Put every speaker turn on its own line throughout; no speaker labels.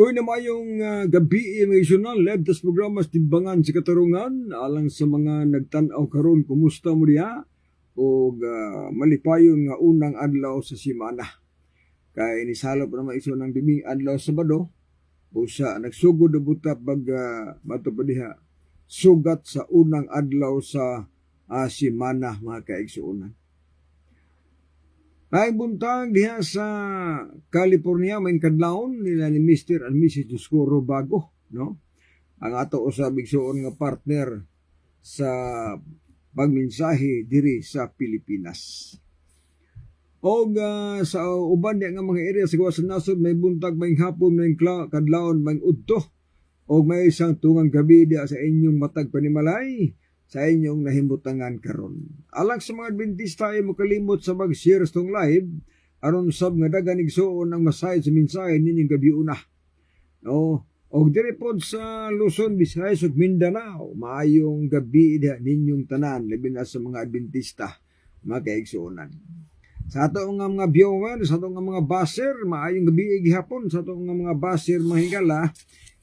Boy na mayong gabi emotional live tas programa sa Timbangan sa Katarungan alang sa mga nagtan-aw karon kumusta mo diha o malipayon nga unang adlaw sa semana. Kay nisalop naman iso ng diming adlaw Sabado busa nagsugod na buta pag bato pa diha sugat sa unang adlaw sa semana mga kaigsuonan. Ay buntag diha sa California may kadlawon nila ni Mr. and Mrs. Juscoro Bago, no? Ang ato usab igsuon nga partner sa pagmensahe diri sa Pilipinas. Og sa uban diha nga mga area sa gawas nasod may buntag may hapon may kadlawon may udto og may isang tungang gabi diha sa inyong matag panimalay sa inyong nahimutangan karon. Alang sa mga Adventista ay makalimot sa mag-share stong live aron sab nga dagan igsuon ang masahe sa mensahe nining gabi una. No, og diri pod sa Luzon, Visayas ug Mindanao, maayong gabi diha ninyong tanan labi na sa mga Adventista mga kaigsuonan. Sa ato nga mga viewers, sa ato nga mga baser, maayong gabi gihapon sa ato nga mga baser mahigala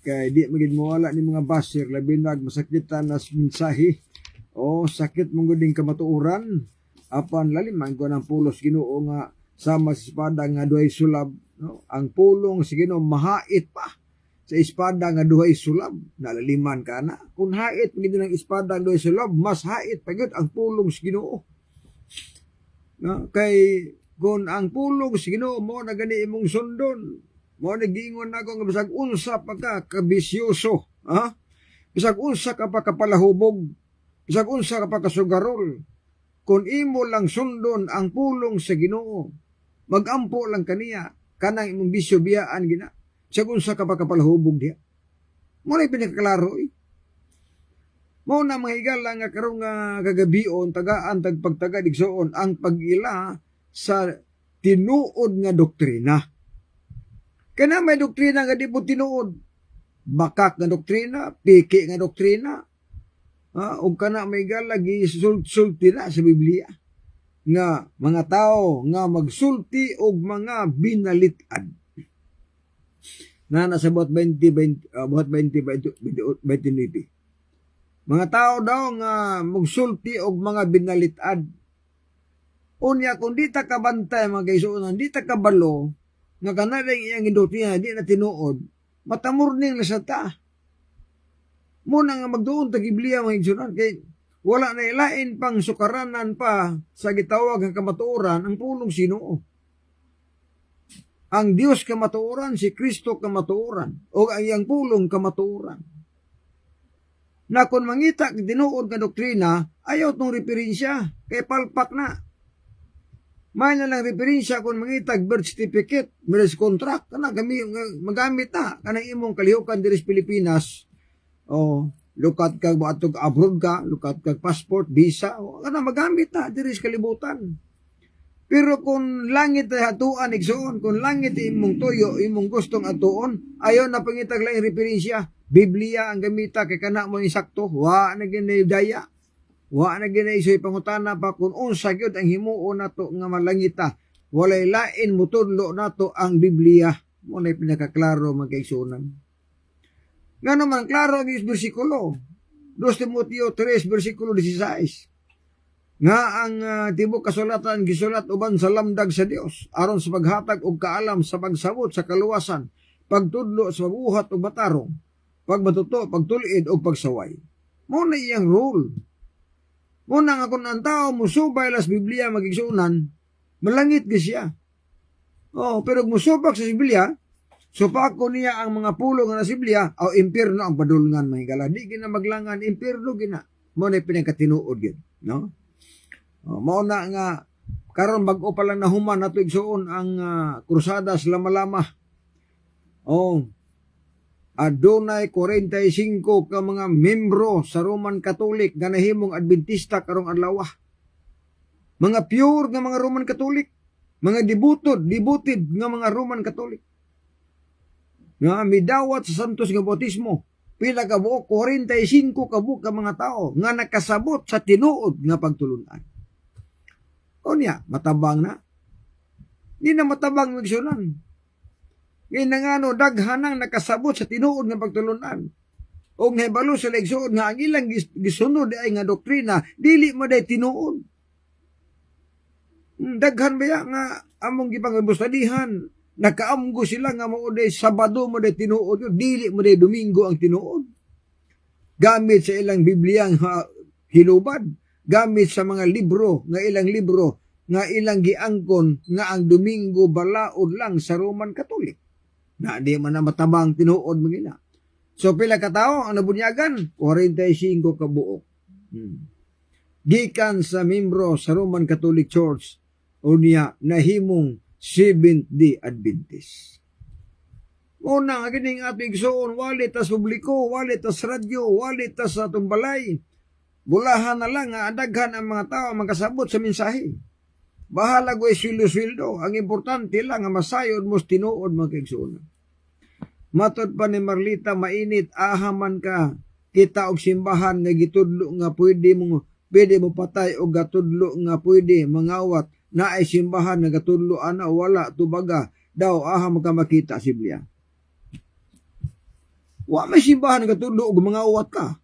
kay di magid mawala ni mga baser labi na masakitan nas mensahe. O sakit mong guding kamatuuran apan lalim man ko ng pulos Ginoo nga sama sa espada nga duhay sulab, no? Ang pulong sa Ginoo mahait pa sa espada nga duhay sulab, nalaliman ka na kung hait pagid ng espada nga duhay sulab mas hait pagid ang pulong sa Ginoo, no? Kay kung ang pulong sa Ginoo mo na gani imong sundon mo nagingon ako nga bisag unsa pa ka kabisyoso, ha? Bisag unsa ka pa kapalahubog, bisag unsa ka pa kasugarol, kung imo lang sundon ang pulong sa Ginoo, magampo lang kaniya, kanang imong bisyo biyaan gina, bisag unsa ka pa kapalahubog diha. Mo na pinakaklaro eh. Mo na mga higala nga karong kagabion, tagaan tagpagtaga digsoon, ang pag-ila sa tinuod nga doktrina. Kana may doktrina nga di po tinuod, bakak nga doktrina, piki nga doktrina, o kana may galagi sulti na sa Biblia nga mga tao nga magsulti og mga binalitad na nasa buhat 29. Mga tao daw nga magsulti og mga binalitad. Unya kung di ta kabantay mga kaigsuonan, di ta kabalo nga kanang iyang doktrina di na tinuod, matamurning na sa ta. Muna nga magduon ta Biblia mga igsunan kay wala na ilain pang sukaranan pa sa gitawag ng kamatuoran ang pulong Ginoo. Ang Dios kamatuoran, si Kristo kamatuoran, o ang iyang pulong kamatuoran. Na kung mangita tinuod nga doktrina, ayaw tong referensya kay palpak na. May na lang referensya kung mangitag birth certificate, marriage contract, kana magamit na kanang imong kalihukan diri sa Pilipinas. O lukat kag atog abroad ka, lukat kag passport, visa, o kana magamit na diri sa kalibutan. Pero kung langit ay hatuan igsoon, kung langit imong tuyo, imong gustong atuon, ayaw na pangitag lang referensya, Biblia ang gamita kay kana mo insakto, wa na ginay daya. Wa na ginay soy pangutana pa kung unsa gyud ang himuon nato nga malangita. Walay lain mutudlo nato ang Biblia. Mo na pinakaklaro magkaigsuonan. Nga naman, klaro ang bersikulo. 2 Timoteo 3, versikulo 16. Nga ang tibok kasulatan, gisulat uban sa lamdag sa Dios, aron sa paghatag og kaalam sa pagsabot sa kaluwasan, pagtudlo sa pagbuhat og batarong, pagmatuto, pagtulid og pagsaway. Muna iyang rule. Muna nga kung ang tao musubay las Biblia magigsunan, malangit di siya. Pero musubak sa Biblia, supako niya ang mga pulong nga nasiblia o impierno ang padulngan mahigala. Di gina maglangan impierno gina. Mo na pinagkatinuod yun, no? Mao na nga karon bag-o pa lang nahuman nato igsuon ang krusadas lama-lama. Adunay 45 ka mga membro sa Roman Catholic nga nahimong Adventista karong adlaw. Mga pure nga mga Roman Catholic, mga devoted nga mga Roman Catholic. Nga midawat sa santos nga bautismo, pila ka buok 45 ka buok ka mga tao nga nakasabot sa tinuod nga pagtulunan. O niya, matabang na. Di na matabang magsunan. Ngayon nga no, daghanang nakasabot sa tinuod nga pagtulunan. O nahibalo sa legsoon nga ang ilang gisunod ay nga doktrina, dili mo day tinuod. Daghan ba nga among gipangabustadihan, nakaamgo sila nga mo day Sabado mo day tinuod, dili mo day Domingo ang tinuod. Gamit sa ilang Bibliyang hilubad, gamit sa mga libro, nga ilang libro, nga ilang giangkon nga ang Domingo balaod lang sa Roman Catholic. Na di man na matabang tinuod mo gina. So pila ka tao ang nabunyagan? 45 ka buok. Gikan sa membro sa Roman Catholic Church o niya nahimong Seventh-day Adventist. Una nga kining ating igsoon, wali ta sa publiko, wali ta sa radyo, wali ta sa tumbalay. Bulahan na lang nga adaghan ang mga tao magkasabot sa mensahe. Bahala ko swildo. Ang importante lang nga masayod mo tinuod mga kaigsuonan. Matod pa ni Marlita, mainit ahaman ka kita og simbahan nga gitudlo nga pwede mo patay og gatudlo nga pwede mangawat na ay simbahan nga gatudlo ana wala tubaga daw aham ka makita sa Biblia. Wa may simbahan nga gatudlo og mangawat ka.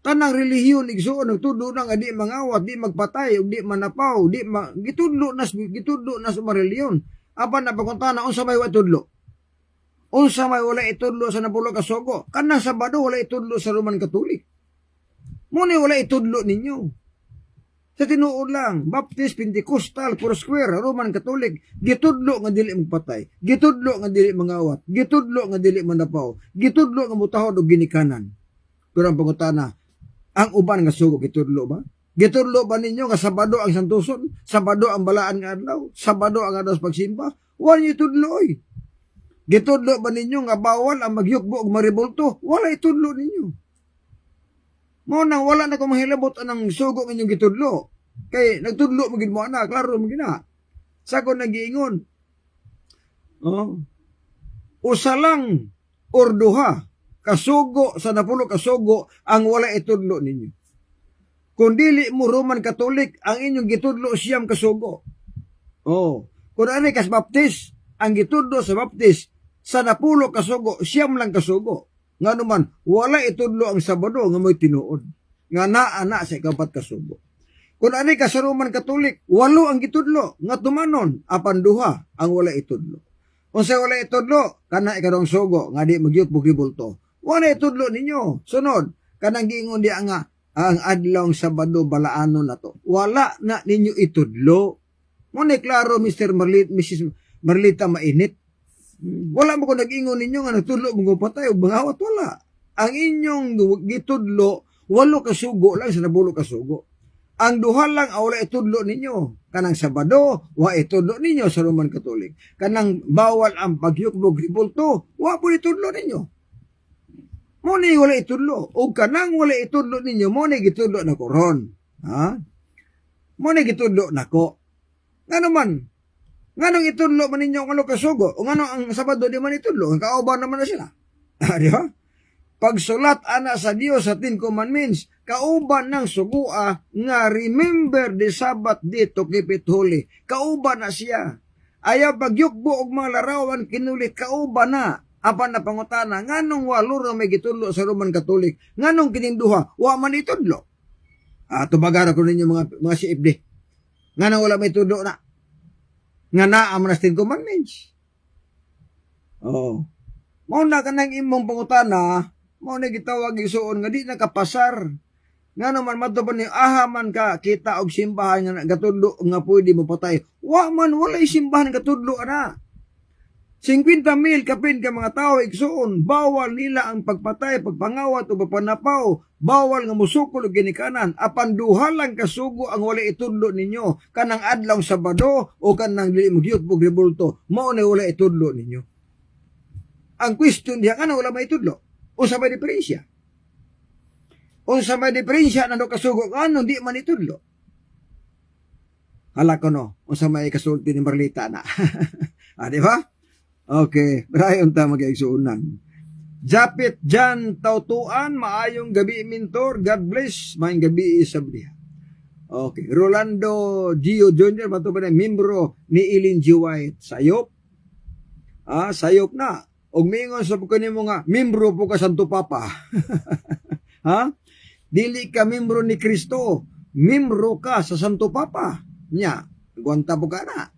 Tanang relihiyon igsuon nagtudlo na nga di mangawat, di magpatay og di manapaw, gitudlo na sa relihiyon. Apan na pagkuntana unsa may wa tudlo? Unsa may wala itudlo sa napulo ka sugo? Kanang Sabado wala itudlo sa Roman Catholic. Muna wala itudlo ninyo. Sa tinuod lang, Baptist, Pentecostal, Foursquare, Roman Catholic, gitudlo nga dili magpatay, gitudlo nga dili mangawat, gitudlo nga dili manapaw, gitudlo nga mutahod og ginikanan. Pero ang pangutana, ang uban nga sugo gitudlo ba? Gitudlo ba ninyo nga Sabado ang santuson? Sabado ang balaan nga adlaw? Sabado ang adlaw sa pagsimba? Wala niyo itudlo oy. Gitudlo ba ninyo nga bawal ang magyukbo og maribulto? Wala itudlo ninyo. Mo nang wala na ko mahilabot anang sugo ninyong gitudlo. Kay nagtudlo mo gid mo ana, klaro mo gina. Sa ko nagiingon. Usa lang or duha kasugo sa napulo kasugo ang wala itudlo ninyo. Kung dili mo Roman Catholic, ang inyong gitudlo siyam kasugo. Kung ani kas Baptist, ang gitudlo sa Baptist sa napulo kasugo, siyam lang kasugo. Nga naman, wala itudlo ang Sabado nga may tinuod. Nga naa sa ikapat kasugo. Kung ani ka sa Roman Catholic, 8 ang gitudlo. Nga tumanon, apan duha ang wala itudlo. Kung sa wala itudlo, kana ikarong sugo, nga di magyut bugibulto. Wala itudlo ninyo. Sunod, kanang giingon di nga, ang adlaw Sabado balaano na to. Wala na ninyo itudlo. Muna klaro, Mrs. Marlita, mainit. Wala mo ko nag-ingon ninyo nga nagtudlo mong patay o bangawat, wala. Ang inyong gitudlo, 8 kasugo lang sa nabulo kasugo. Ang duha lang wala itudlo ninyo. Kanang Sabado, wa itudlo ninyo sa Roman Catholic. Kanang bawal ang pagyukbog ribulto, wa po itudlo ninyo. Muna wala itudlo. O kanang wala itudlo ninyo, muna gitudlo na ko ron. Muna gitudlo na ko. Nga naman, nganong itudlo man ninyo ang kasugo? O ngano ang Sabado di man itudlo? Ang kauban naman na sila. Di ba? Pagsulat ana sa Dios sa 10 Commandments, kauban ng sugua nga remember the Sabbath day to keep it holy. Kauban na siya. Ayaw pagyukbo og mga larawan kinulit, kauban na. Apan na pangutana, nganong walo ra may gitudlo sa Roman Catholic? Nganong kininduha? Wa man itudlo. Tubagara ko ninyo mga CFD. Nganong wala may tudlo na? Nga naam na 10 Commandments. Mao na kanang imong pangutana, mao na gitawag isuon nga di nakapasar. Nga naman matuban ni ahaman ka kita og simbahan nga gatudlo nga pwede mo patay. Wa man walay simbahan gatudlo ana. 50,000 kapin ka mga tao igsuon, bawal nila ang pagpatay, pagpangawat o pagpanapaw, bawal nga musukol og ginikanan, apan duha lang kasugo ang wala itudlo ninyo, kanang adlaw Sabado o kanang dili magyut og rebulto, mao na wala itudlo ninyo. Ang question diha kana wala may itudlo. Unsa may diferensya? Unsa may diferensya nando kasugo ngano di man itudlo? Hala ko no, unsa may kasulti ni Marlita na. Di ba? Okay, barayon ta mag-igsuunan. Japit Jan Tautuan, maayong gabi mentor, God bless, maayong gabi sa Biblia. Okay, Rolando Gio Jr., mato ba na membro ni Ellen G. White, sayop. sayop na. Og mingon sa kanimo nga membro po ka Santo Papa. Ha? Dili ka membro ni Kristo, membro ka sa Santo Papa. Nya, gwanta po ka na.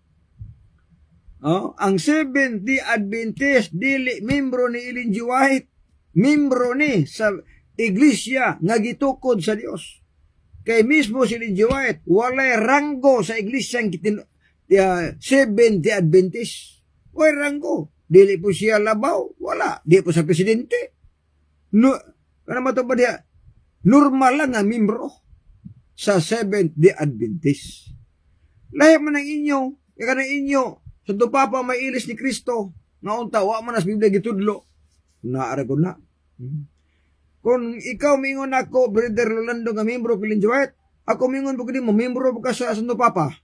Ang Seventh-day Adventist dili membro ni Ellen G. White, membro ni sa iglesia nga gitukod sa Dios. Kay mismo si Ellen G. White walay ranggo sa iglesia Seventh-day Adventist. Way ranggo. Dili po siya labaw, wala. Di po sa presidente. No, ano ba ito ba diya? Normal lang nga membro sa Seventh-day Adventist. Lahat man ang inyo, kaya na inyo, Santo Papa may ilis ni Kristo, nga unta, wa man as Biblia gitudlo. Naara ko na. Kung ikaw mingon ako, Brother Rolando, nga membro ko Ellen G. White, ako mingon po mo, membro po ka sa Santo Papa.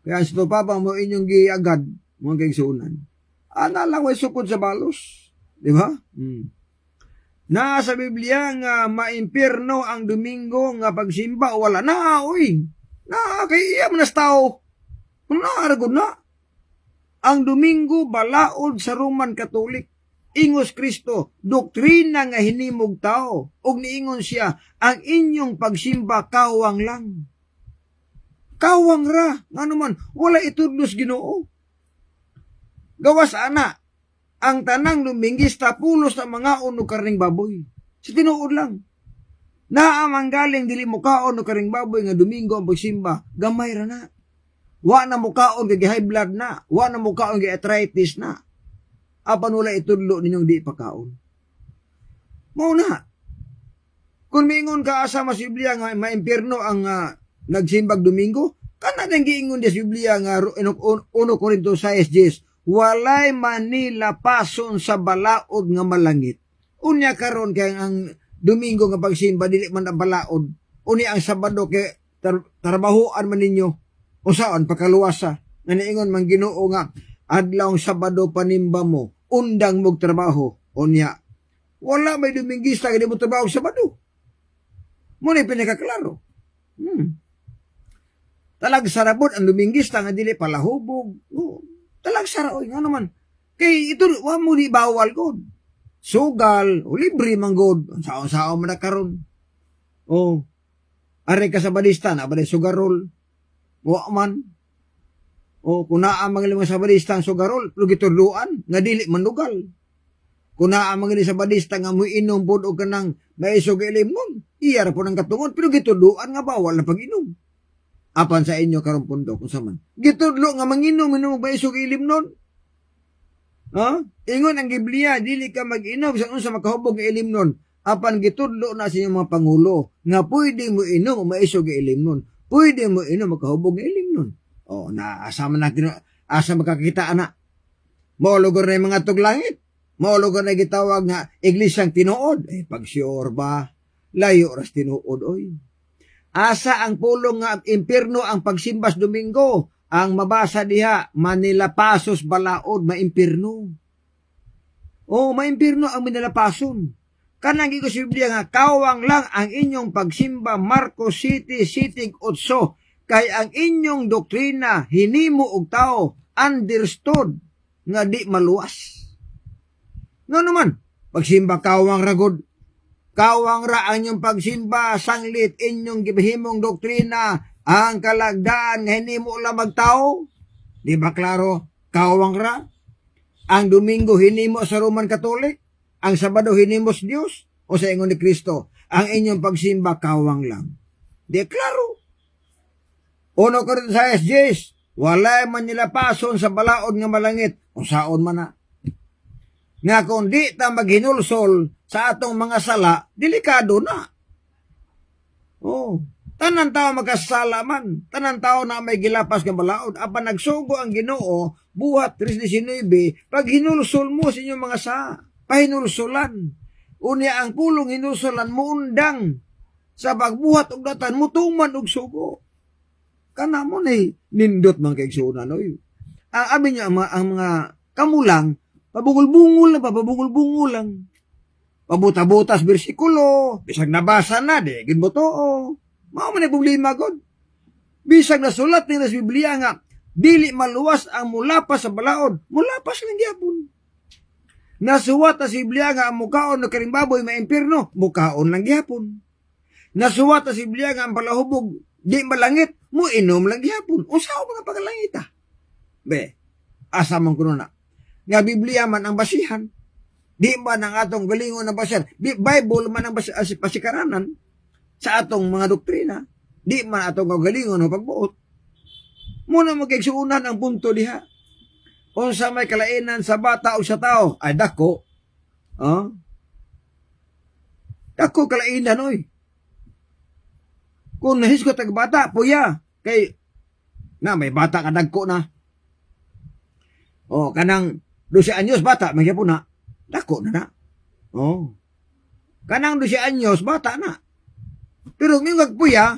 Kaya Santo Papa mo inyong giagad, mga kaigsuunan. Ana lang way sukod sa balos. Di ba? Na sa Biblia nga maimpierno ang Domingo nga pagsimba, wala na, oy. Na, kay iya manas tao. Naaragod na. Ang Domingo balaod sa Roman Catholic. Ingos Kristo, doktrina nga hinimog tao. Og niingon siya, ang inyong pagsimba kawang lang. Kawang ra. Nga naman, wala itudlos Ginoo. Gawas ana, ang tanang Dominguista pulos sa mga uno karning baboy. Si tinuod lang. Naamang galing dili mo kaon no karning baboy nga Domingo ang pagsimba, gamay ra na. Wa na mo kaon kay high blood na, wa na mo kaon kay arthritis na. Apan wala itudlo ninyong di pakaon. Mao na. Kung mingon ka asa mas Biblia nga maimpierno ang nagsimbag Domingo, kana nang giingon di sa Biblia nga 1 Corinto 6:10. Walay Manila pason sa balaod nga malangit. Unya karon kay ang Domingo nga pagsimba dili man balaod. Unya ang Sabado kay trabahoan man ninyo. Usaon pakaluwasa. Nga niingon man Ginoo nga adlaw Sabado panimba mo, undang mog trabaho. Unya wala may Dominguista nga di mo trabaho Sabado. Mo ni pinakaklaro. Talag sarabot ang Dominguista nga dili palahubog. Talag saraoy nga naman. Kay ito, wa mo di bawal god. Sugal, o libre man god. Sao-sao man na karon. Are ka sa badista, na ba sugarol? Wa man. Kung naa mga sa badista ang sugarol, lugituluan, nga dili manugal. Kung naa mga sa badista nga mo inom po o kanang maisog ilimnon, iyara po ng katungod, pero gituluan nga bawal na pag-inom. Apan sa inyo karon pundo kung saman. Gitudlo nga manginom ba isog ilim nun? Ingon ang Biblia, dili ka mag-inom sa unsa makahubog nga ilim nun. Apan gitudlo na sa inyong mga pangulo nga pwede mo inom o maisog ilim nun. Pwede mo inom makahubog nga ilim nun. Asa makakita na. Maulugar na yung mga tuglangit. Maulugar na gitawag nga iglesyang tinuod. Pagsiyor ba? Layo ras tinuod oy. Asa ang pulong nga impierno ang pagsimbas Domingo. Ang mabasa diha, Manila Pasos balaod, maimpierno. Maimpierno ang Manila Pason. Kanang iko sa Biblia nga, kawang lang ang inyong pagsimba, Marcos City, 8. Kay ang inyong doktrina, hinimo og tao, understood, nga di maluwas. Nga naman, pagsimba kawang ragod. Kawang ra ang inyong pagsimba, sanglit inyong gibahimong doktrina, ang kalagdaan nga hinimo lang magtao. Di ba klaro? Kawang ra. Ang Domingo hinimo sa Roman Catholic, ang Sabado hinimo sa Dios o sa ingon ni Kristo. Ang inyong pagsimba kawang lang. Di klaro. 1 Corinto 6:10, walay man nila pason sa balaod nga malangit, o saon man na. Nga kung di ta maghinulsol sa atong mga sala, delikado na. Tanan tao magkasala man, tanan tao na may gilapas nga balaod, apan nagsugo ang Ginoo, buhat 3:19, pag hinulsol mo sa inyong mga pahinulsolan. Unya ang pulong hinulsolan mo undang sa pagbuhat og datan mo tuman og sugo. Kana mo ni nindot man kay igsuunan oy. Ang abi niya ang mga kamulang pabungol-bungol lang. Pabuta-butas bersikulo, bisag nabasa na, di gid mo to. Mao man problema god. Bisag nasulat ni sa Biblia nga dili maluwas ang mulapas sa balaod, mulapas lang gyapon. Nasuwat sa Biblia nga ang mukaon na karimbaboy maimpirno, mukaon lang gyapon. Nasuwat sa Biblia nga ang palahubog di malangit, mo inom lang gyapon. Usaw mga pagalangita. Be, asa man kuno na. Nga Biblia man ang basihan. Di man ang atong galingon na basihan. Bible man ang pasikaranan sa atong mga doktrina. Di man atong galingon ng pagbuot. Muna magkaigsuunan ang punto diha. Unsa may kalainan sa bata o sa tao, ay dako. Dako kalainan, oy. Kung nahiskot ang bata, puya. Kay, may bata ka dagko na. Kanang 12 anyos, bata, may po na. Dako na na. Kanang 12 anyos, bata na. Pero ngayong puya,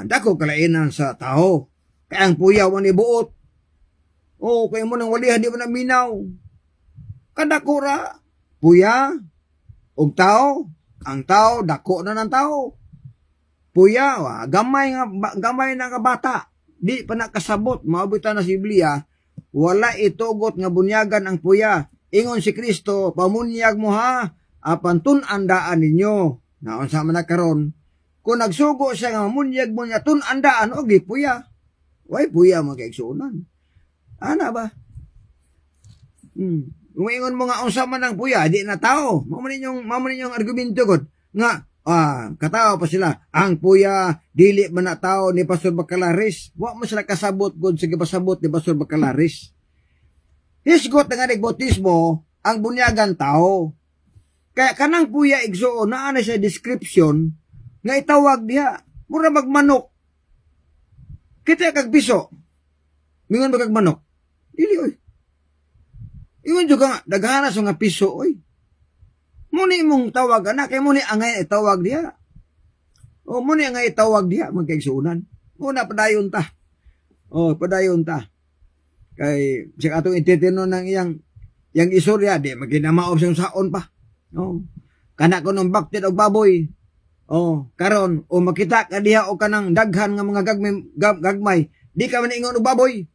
dako kalainan sa tao. Kaya ang puya, wani buot. Kaya mo nang walihan, di mo na minaw. Kadakura, puya, og tao, ang tao, dako na ng tao. Puya, gamay na nga bata. Di pa nakasabot, maabutan na si Biblia, wala itugot nga bunyagan ang puya. Ingon si Kristo, pamunyag mo ha, apan tun-andaan ninyo. Naon sa man nakaron, kung nagsugo siya nga mamunyag mo niya, tun-andaan, o puya. Way puya magkaigsuunan. Ana ba? Umingon mo nga unsa man ang puya, di na tao. Mamunin yung argumento gud nga katao pa sila. Ang puya dili man na tao ni Pastor Bacalaris. Wa mo sila kasabot gud sige pasabot ni Pastor Bacalaris. Hisgot nga bautismo ang bunyagan tao. Kaya kanang puya igsuon naa na siya description nga itawag diha mura magmanok. Kita kag piso. Mingon ba kag manok? Dili oy. Ingon juga nga daghana sa nga piso oy. Muni mong tawag ana kay muni angay itawag diha. Muni angay itawag diha magkaigsuunan. Muna padayon ta. Padayon ta. Kay siya atong intitino ng iyang istorya di maginamaob sa saon pa. Kana ko nung baktid og baboy. Karon makita ka diha o kanang daghan nga mga gagmay. Di ka man ingon og baboy.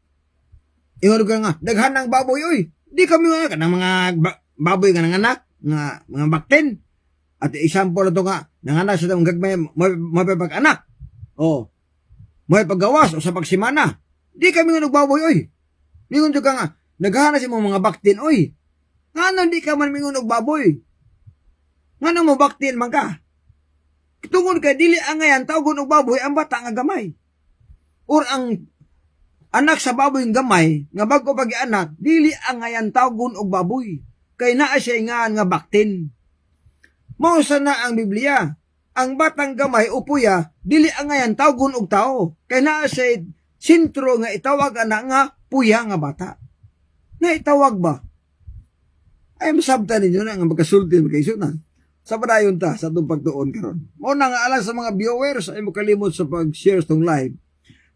Ingon ka nga, daghan ng baboy, oy. Di kami nga, kanang mga baboy nga nanganak, nga mga baktin. At example na ito nga, nanganak sa itong gagmay, mapapag-anak. May paggawas o sa pagsimana. Di kami nga nagbaboy, oy. Ingon ka nga, naghahanap sa mga baktin, oy. Nga di ka man mingon og baboy. Nga mo baktin man ka. Tungod ka, dili angayan, tawgon og baboy, ang bata nga gamay. Or ang anak sa baboy ng gamay, nga bago pag-anak, dili ang ngayon tawgon og baboy. Kay naa siya nga baktin. Mausa na ang Biblia. Ang batang gamay o puya, dili ang ngayon tawgon og tao. Kay naa siya sintro nga itawag ana nga puya nga bata. Na itawag ba? Ay masabta ninyo na nga magkasulti magkaisunan. Sa padayon ta sa itong pagtuon karon. Mo na nga alang sa mga viewers ay mo kalimot sa pag-share itong live.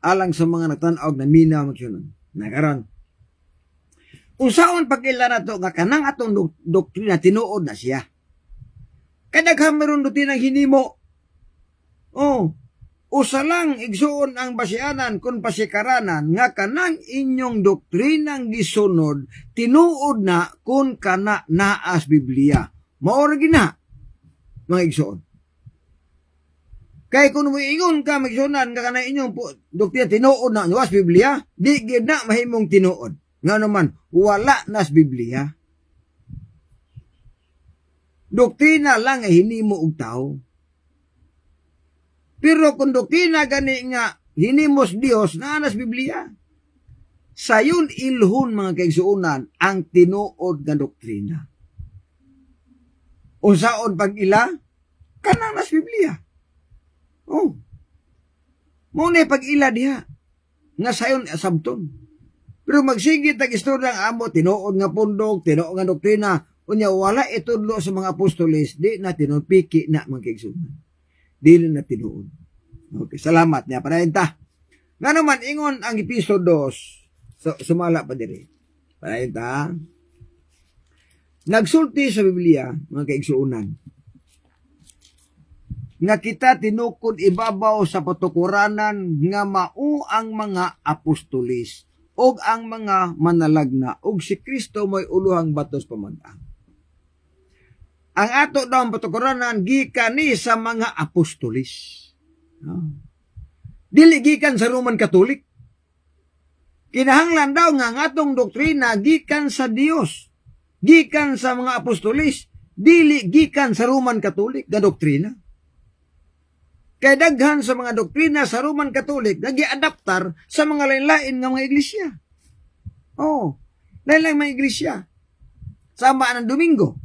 Alang sa mga nagtanaw na mina magsunan. Nakaron. Unsaon pagila na to nga kanang atong doktrina tinuod na siya. Kadaghan meron doktrina hinimo. Usa lang igsuon ang basianan kun pasikaranan nga kanang inyong doktrinang gisunod tinuod na kun kana naas Biblia. Mao ra gina mga igsuon. Kay kung moingon ka magsunan ka kanang inyong doktrina tinuod na naas Biblia, di gid na mahimong tinuod. Nga naman wala nas Biblia. Doktrina lang ay hinimo og tao. Pero kung doktrina gani nga hinimos Dios na nas Biblia, sayon ilhon mga kaigsuonan ang tinuod nga doktrina. Unsaon pag ila kanang nas Biblia. Muna pag ila diha nga sayon asabton. Pero magsigit ang istorya ng amo tinuod nga pundok, tinuod nga doktrina, unya wala itudlo sa mga apostoles, di na tinupiki na mga kaigsuonan. Dili na tinuod. Okay, salamat niya. Panayin ta. Nga naman, ingon ang episode 2, sumala pa diri. Panayin ta. Nagsulti sa Biblia, mga kaigsuonan, nga kita tinukod ibabaw sa patukuranan nga mao ang mga apostoles og ang mga manalagna ug si Kristo may uluhang batos pamag-ang. Ang ato daw ang patukoranan gikan ni sa mga apostolis. Dili gikan sa Roman Catholic. Kinahanglan daw nga ang atong doktrina gikan sa Dios, gikan sa mga apostolis, dili gikan sa Roman Catholic nga doktrina. Kay daghan sa mga doktrina sa Roman Catholic nagi-adaptar sa mga lain-lain nga mga iglesia. Lain-lain mga iglesia. Sama ang Domingo.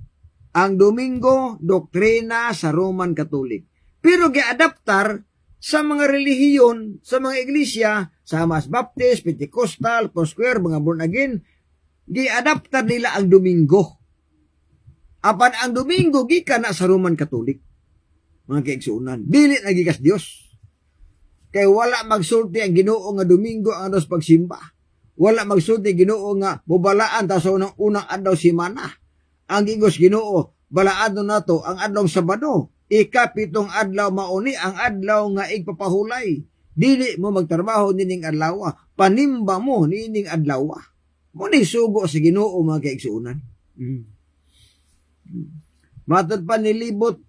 Ang Domingo, doktrina sa Roman Catholic. Pero gi-adaptar sa mga relihiyon, sa mga iglesia, sa Mas Baptist, Pentecostal, Foursquare, mga born again, gi-adaptar nila ang Domingo. Apan ang Domingo, gikan na sa Roman Catholic. Mga kaigsuunan. Dili na gikas Dios. Kay wala magsulti ang Ginoo nga Domingo ang anos pagsimba. Wala magsulti Ginoo nga bubalaan ta sa unang adlaw simana. Ang gingos Ginoo, balaan nato ang adlaw Sabado. Ikapitong adlaw mauni ang adlaw nga igpapahulay. Dili mo magtrabaho nining adlaw, panimba mo nining adlaw. Muni sugo sa Ginoo mga kaigsuunan. Matod pa nilibot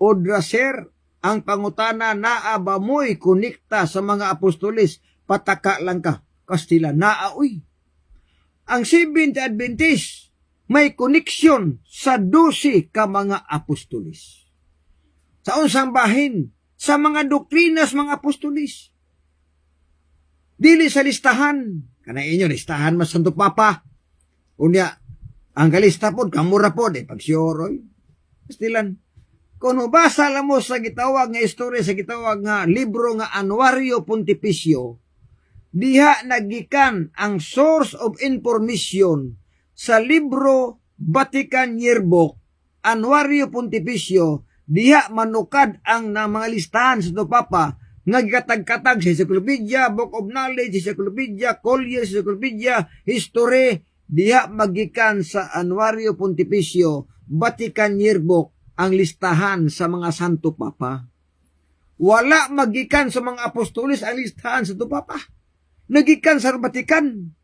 Odraser ang pangutana naa ba mo'y kunikta sa mga apostolis, pataka lang ka. Kastila, naa uy. Ang Seventh Adventist may koneksyon sa 12 ka mga apostolis. Sa unsang bahin, sa mga doktrinas mga apostolis. Dili sa listahan. Kanang inyo, listahan mas Santo Papa. Unya, ang kalista po, kamura po, pagsioroy. Kastilan. Kung basa lang mo sa gitawag nga istorya, sa gitawag nga libro nga Annuario Pontificio, diha nagikan ang source of information sa libro Vatican Yearbook, Annuario Pontificio, diha manukad ang na mga listahan sa ito Papa, nga gatag-katag sa Encyclopedia, Book of Knowledge, Encyclopedia, Collier's Encyclopedia, History, diha magikan sa Annuario Pontificio, Vatican Yearbook, ang listahan sa mga Santo Papa. Wala magikan sa mga apostolis ang listahan sa Santo Papa. Nagikan sa Vatican.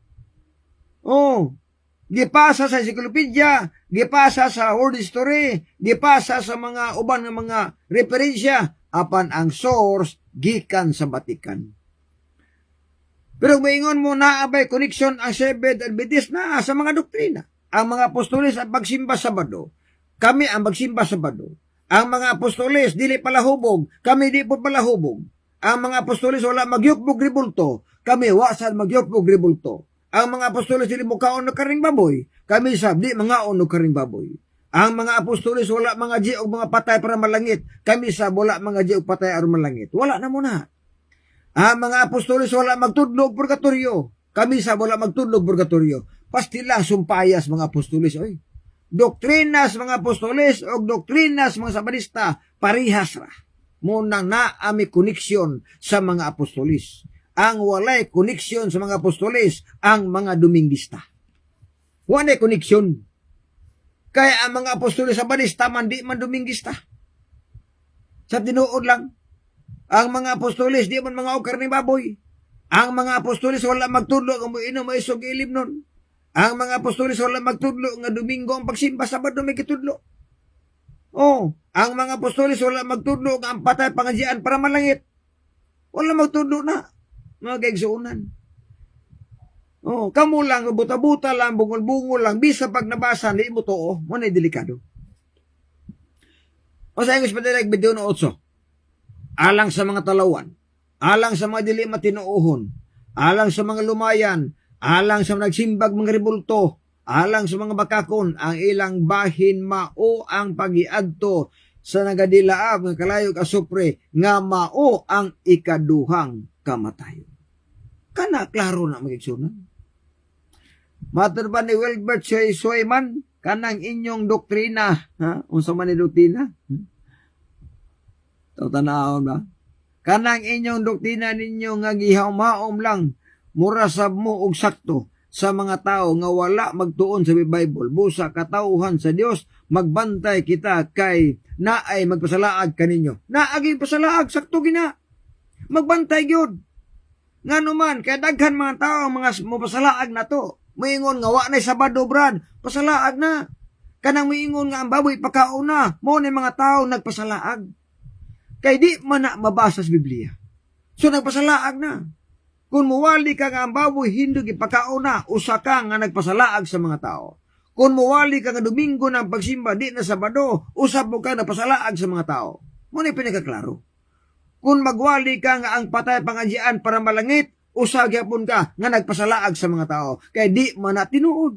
Gipasa sa Encyclopedia, gipasa sa World History, gipasa sa mga uban ng mga referensya, apan ang source gikan sa Vatican. Pero maingon mo na abay connection ang Seventh Adventist na sa mga doktrina. Ang mga apostolis ang pagsimba Sabado. Kami ang magsimba Sabado. Ang mga apostolis, dili palahubog. Kami di po palahubog. Ang mga apostolis, wala magyupbog ribulto. Kami, wasan magyupbog ribulto. Ang mga apostolis, dili mukaon na karing baboy. Kami sabdi, mga ono karing baboy. Ang mga apostolis, wala mga di o mga patay para malangit. Kami sab, wala mga di o patay para malangit. Wala na muna. Ang mga apostolis, wala magtudlog purgatorio. Kami sab, wala magtudlog purgatorio. Pastila, sumpayas mga apostolis, oy. Doktrinas mga apostoles o doktrinas mga sabanista parihas ra. Munang naami koneksyon sa mga apostolis. Ang walay koneksyon sa mga apostolis ang mga Dominguista. Walay koneksyon. Kaya ang mga apostolis sabanista man di man Dominguista. Sa tinuod lang. Ang mga apostolis di man mga ukar ni baboy. Ang mga apostolis wala magtudlo kung inom may isog ilim nun. Ang mga apostolis wala magtudlo nga Domingo ang pagsimba, Sabado may kitudlo. Ang mga apostolis wala magtudlo nga ang patay pangadyan para malangit. Wala magtudlo na. Mga kaigsuunan. Kamu lang, buta-buta lang, bungol-bungol lang, bisa pag nabasa, hindi mo to, muna delikado. Sa English Padalag, video na 8. Alang sa mga talawan, alang sa mga dili matinuuhon, alang sa mga lumayan, alang sa nagsimbag mga rebulto, alang sa mga bakakon, ang ilang bahin mao ang pagiadto sa nagadilaab ng kalayog asupre, nga mao ang ikaduhang kamatayon. Kana, klaro na magigsunan. Mater ba ni Wilbert Soyman, kanang inyong doktrina, unsa man ni doktrina? Tanahon ba? Kanang inyong doktrina ninyo nga gihaw-maom lang, murasab mo og sakto sa mga tao nga wala magtuon sa Bible. Busa katauhan sa Dios, magbantay kita kay naay magpasalaag kaninyo. Naagi pasalaag sakto gina. Magbantay gyud. Nga naman, kaya daghan mga tao, mga mapasalaag na to. Moingon nga, wa na Sabado, brad. Pasalaag na. Kanang moingon nga ang baboy pagkauna. Mo na mga tao nagpasalaag. Kay di man na mabasa sa Biblia. So nagpasalaag na. Kung muwali ka nga ang baboy, hindi ipakauna, usa ka nga nagpasalaag sa mga tao. Kung muwali ka nga Domingo ng pagsimba, di na Sabado, usap mo ka nagpasalaag sa mga tao. Muna pinagkaklaro. Kung magwali ka nga ang patay pangadyan para malangit, usag yapon ka nga nagpasalaag sa mga tao. Kaya di man na tinuod.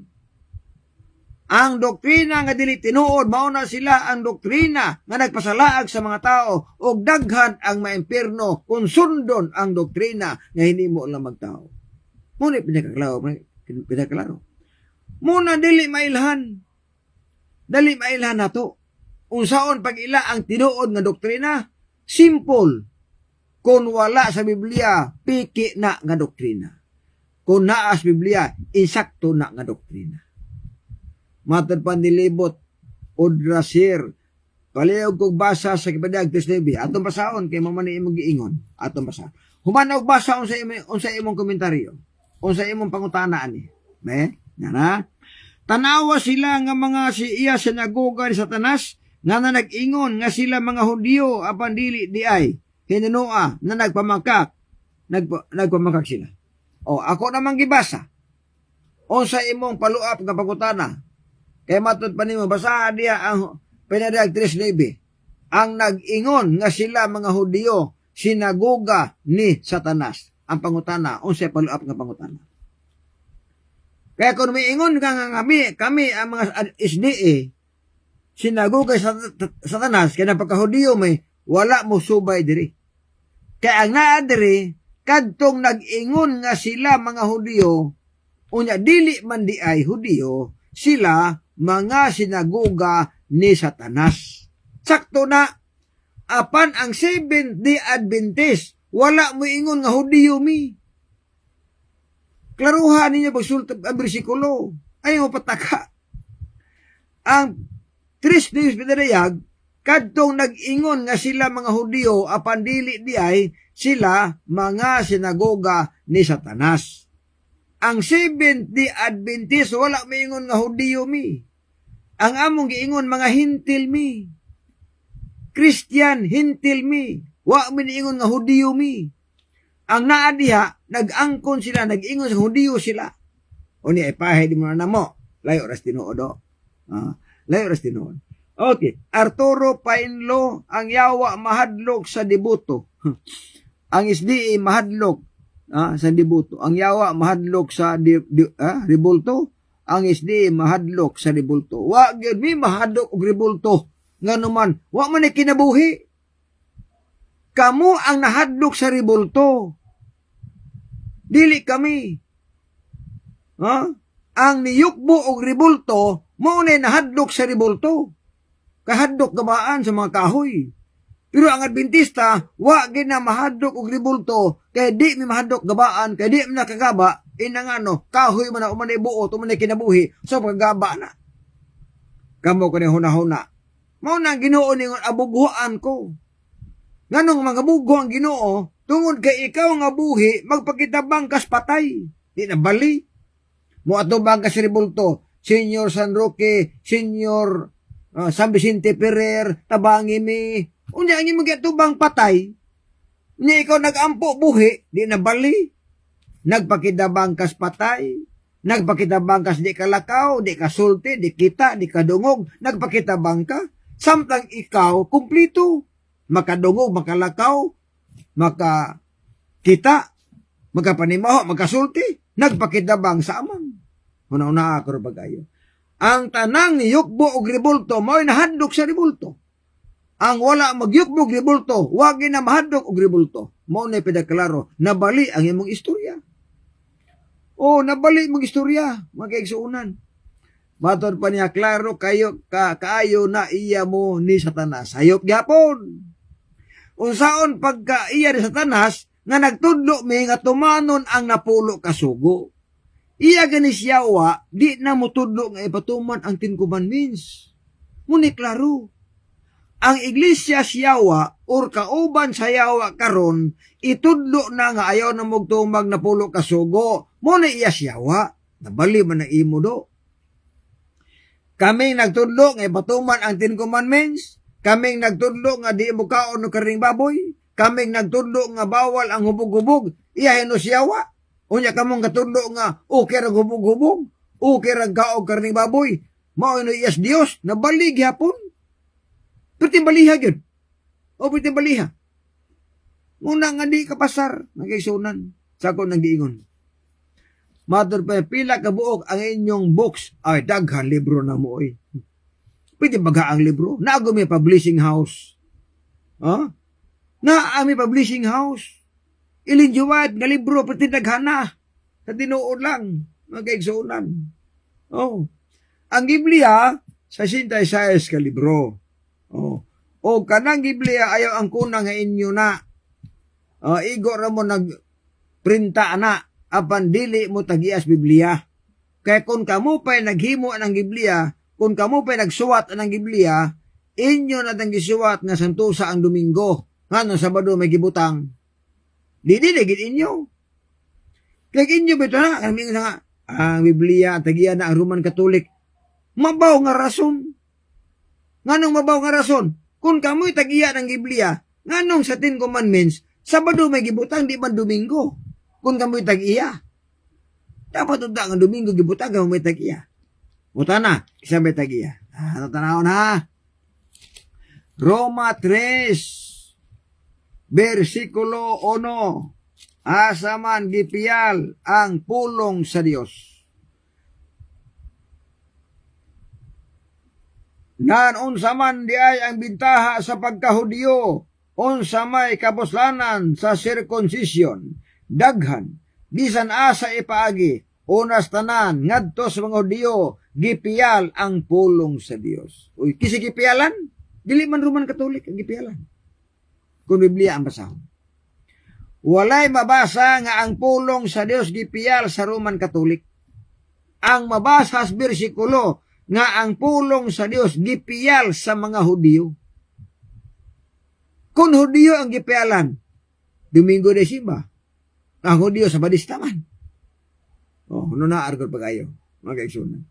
Ang doktrina nga dili tinuod, mauna sila ang doktrina nga nagpasalaag sa mga tao o daghan ang maimpierno kung sundon ang doktrina nga hinimo lang magtao. Muna pinagkaklaro. Muna dili mailhan. Dali mailhan nato. Unsaon pag ila ang tinuod nga doktrina? Simple. Kung wala sa Biblia, piki na nga doktrina. Kung naa sa Biblia, insakto na nga doktrina. Matod pandilibot, Odrasir, palihog kong basa sa Kipadag 3:9. Atong basaon, kay mamani imong giingon. Atong basa. Humanaw basa unsa imong komentaryo. Unsa imong pangutana ani. Nana? Tanawa sila nga mga siya sinagoga ni Satanas, nga na nag-ingon nga sila mga Hudyo apan dili di ay hinunua na nagpamakak sila. O ako namang gibasa. Unsa imong paluap nga pangutana? Kay matud pa nimo basa diya ang Pinadag 3:9. Ang nag-ingon nga sila mga Hudyo sinagoga ni Satanas. Ang pangutana, unsa paluap nga pangutana? Kaya kung may ingon ka nga kami ang mga SDA sinagoga sa Satanas, kaya pagka-Hudyo may wala mo subay diri. Kaya ang naa diri, kadtong nag-ingon nga sila mga Hudyo, unya dili man di ay Hudyo, sila mga sinagoga ni Satanas. Sakto na, apan ang Seventh-day Adventist, wala mo ingon nga Hudyo mi. Klaruhan ninyo pagsultap ang bersikulo. Ayaw pataka. Ang 3 days pinadayag, kadtong nag-ingon nga sila mga Hudyo, apan dili di ay sila mga sinagoga ni Satanas. Ang Seventh-day Adventist, wala may ingon nga Hudyo mi. Ang among giingon mga hintil mi. Christian, hintil mi. Wa mi ingon nga Hudyo mi. Ang naadiha, nag-angkon sila, nag-ingon sa Hudyo sila. O niya, ipahay di mo na mo. Layo ras tinuod o. Layo ras tinuod. Okay. Arturo Painlo, ang yawa mahadlok sa debuto. Ang SDA mahadlok sa debuto. Ang yawa mahadlok sa rebulto. Ang SDA mahadlok sa rebulto. Wa gyud mi mahadlok og rebulto. Nga naman, wa man kinabuhi. Kamu ang nahadlok sa rebulto. Dili kami. Ang niyukbo og rebulto, mo na nahadlok sa rebulto. Kahadlok gabaan sa mga kahoy. Pero ang Adventista, wa gina mahadlok og rebulto, kay di mi mahadlok gabaan, kay di mi nakagaba, inangano, kahoy man na umanay buot, umanay kinabuhi, so paggaba na. Kamo ko ni hunahuna. Mao na Ginoo ningon abughuan ko. Nganong mga bugo ang Ginoo, tungod kay ikaw nga buhi, magpakitabang kas patay. Di na bali. Mo atubang kas rebulto, Senyor San Roque, Senyor San Vicente Ferrer, tabangi mi. Unya ang imong atubang patay. Nya ikaw nagampo buhi, di na bali. Nagpakitabang kas patay. Nagpakitabang kas di kalakaw, di kasulti, di kita, di kadungog. Nagpakitabang ka. Samtang ikaw, kumplito. Makadungog, makalakaw, makakita, makapanimaho, makasulti, nagpakitabang sa amang. Una-una ako pag-ayo. Ang tanang ni yukbo og rebulto, mao'y nahadlok sa rebulto. Ang wala magyukbo og rebulto, wag na mahadlok og rebulto. Mao na pidaklaro, nabali ang imong istorya. Oh, nabali mong istorya, magkaigsuunan. Matod pa niya, klaro kaayo na iya mo ni Satanas. Hayop gyapon. Unsaon pagka iya ni Satanas, nga nagtudlo mi nga tumanon ang napulo kasugo. Iya gani siyawa, di na mo tudlo nga ipatuman ang 10 commandments. Muni klaro. ang iglesia siyawa or kauban sa yawa karon itudlo na nga ayaw na magtumag na pulo kasugo mo na iya siyawa nabali man ang imo do. Kaming nagtudlo nga batuman ang 10 Commandments, kaming nagtudlo nga di mo kaon ng karing baboy, kaming nagtudlo nga bawal ang hubog-hubog, iya hino siyawa. Unya kamong katudlo nga okay ra hubog-hubog, okay ra kaon karing baboy, mao ino iyas Dios nabali gyapon. Perti baliha gyud. O perti baliha. Muna nga di kapasar nagaysunan sa ko nang giingon. Matur pa pila ka buok ang inyong books ay daghan libro na mo oy. Pwede baga ang libro? Naago may publishing house. Ha? Naami publishing house. Ilinjuwad nga libro pati daghana. Sa tinuod lang magaysunan. Oh. Ang Biblia sa 66 ka libro. Oh. O kanang Biblia ayaw ang kunang nga inyo na. Igo ra mo nagprinta na apan dili mo tagias Biblia. Kaya kung kamo pa'y naghimo ng Biblia, kung kamo pa'y nagsuwat ng Biblia, inyo na tang gisuwat nga santusa ang Domingo. Ngano Sabado may gibutang. Dili gid inyo. Kaya inyo bito na kami nga ang Biblia tagiya na ang Roman Catholic. Mabaw nga rason. Nganong mabaw nga rason? Kung kamoy tagiya ng Biblia, nganong sa 10 Commandments, Sabado may gibutang di man Domingo. Kung kamoy tagiya. Dapat unta nga Domingo gibutang kamo may tagiya. Muta na, isa may tagiya. Ano tanawon ha? Roma 3, versikulo 1. Asaman gipiyal ang pulong sa Dios. Nan unsa man di ay ang bintaha sa pagkahudiyo, unsa may kapuslanan sa circumcision, daghan, bisan asa ipaagi, unas tanan, ngadto sa mga Hudiyo, gipiyal ang pulong sa Dios. Uy, kisi gipiyalan? Dili man Roman Catholic ang gipiyalan. Kung Biblia ang basahon. Walay mabasa nga ang pulong sa Dios gipiyal sa Roman Catholic. Ang mabasa sa bersikulo nga ang pulong sa Dios gipiyal sa mga Hudiyo. Kung Hudiyo ang gipiyalan, Domingo de Simba, ang Hudiyo sa badistaman. Ano na argol pag-ayo, mga kaigsunan.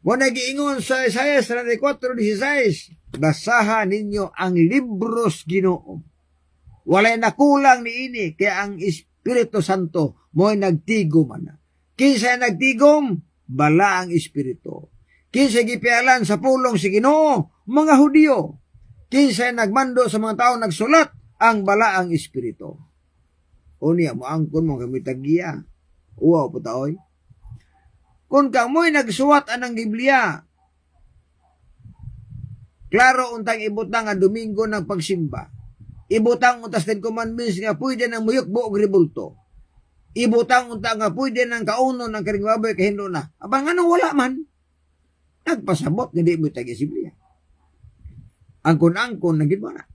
Muna giingon sa Isaiah 34:16, basahan ninyo ang libros Ginoo. Walay nakulang ni ini, kaya ang Espiritu Santo mo'y nagtigom na. Kinsa nagtigom, bala ang Espiritu. Kinsa gipialan sa pulong si Ginoo, mga Hudiyo. Kinsa nagmando sa mga tao nagsulat, ang bala ang Espiritu. Unya mo angkon mo kami tagiya. Uwaw po taoy. Kung kamoy nagsuwat anang Biblia, klaro untang ibutang ang Domingo ng pagsimba. Ibutang untas 10 Commandments nga pwede ng muyukbo o ribulto. Ibutang untang nga pwede ng kaunon ng karing baboy kahindo na. Abang ano wala man. Nagpasabot nga di mo tagiya si Biblia. Angkon-angkon na gid na.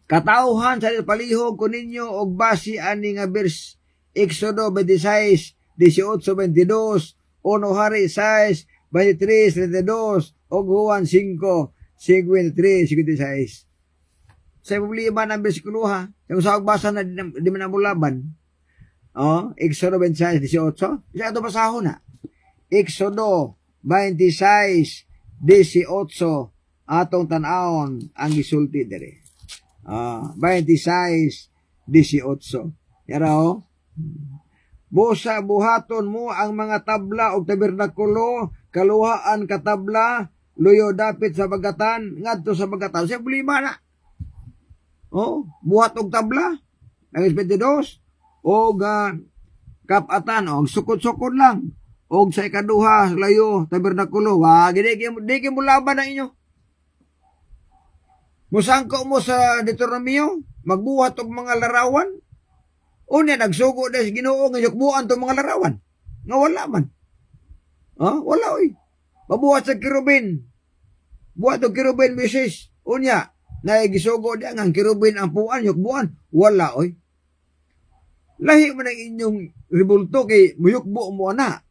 Katauhan sa palihog ko ninyo og basi ani nga verse Exodo 26, 18, 22, Uno Hari 6, 23, 32, og Juan 5, 53, 56. Sa problema ng bersikulo ha, yung sa basa na di man namulaban. Exodo 26, 18. Isa ito pasahon na. Exodo 26, 18, atong tanawon ang gisulti dere. 26, 18. Yara o. Busa buhaton mo ang mga tabla o tabernakulo, kaluhaan katabla, luyo dapit sa bagatan, ngadto sa bagatan. Siya bulima na. Buhat og tabla, ang 22, og kapatan, og sukod-sukod lang, og sa ikaduha, layo, tabernakulo, di mo laban na inyo. Musangko mo sa Deuteronomio, magbuhat og mga larawan, unya nagsugo na sa Ginoo nga yukbuan tong mga larawan. Nga wala man. Wala oy. Mabuhat sa kirubin. Buhat og kirubin misis. Unya na gisugo diya nga kirubin ang puan yukbuan. Wala oy. Lahi man ang inyong ribulto kay muyukbo mo na.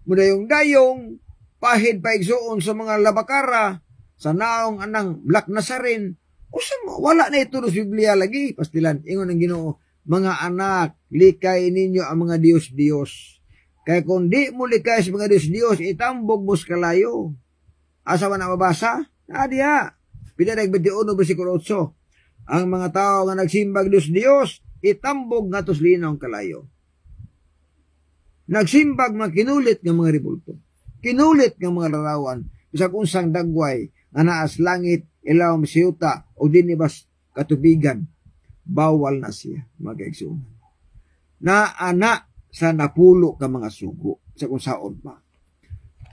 Muna yung dayong pahid paigsuon sa mga labakara sa naong anang Black Nazarene, usa mo, wala na ito sa Biblia lagi. Pastilan, ingon ang Ginoo, mga anak, likay ninyo ang mga Diyos-Diyos. Kaya kung di mo likay sa mga Diyos-Diyos, itambog mo sa kalayo. Asa man na mabasa? Diya. Pinarag 21, versikulo 8. Ang mga tao nga nagsimbag Diyos-Diyos, itambog nga tos linaw ang kalayo. Nagsimbag mga kinulit ng mga ribulto. Kinulit ng mga larawan. Bisag unsang dagway, nga naas langit, ilaw masiyuta, o dinibas katubigan. Bawal na siya, mga kaigsunan. Na anak sa napulo ka mga sugo, sa kung saon pa.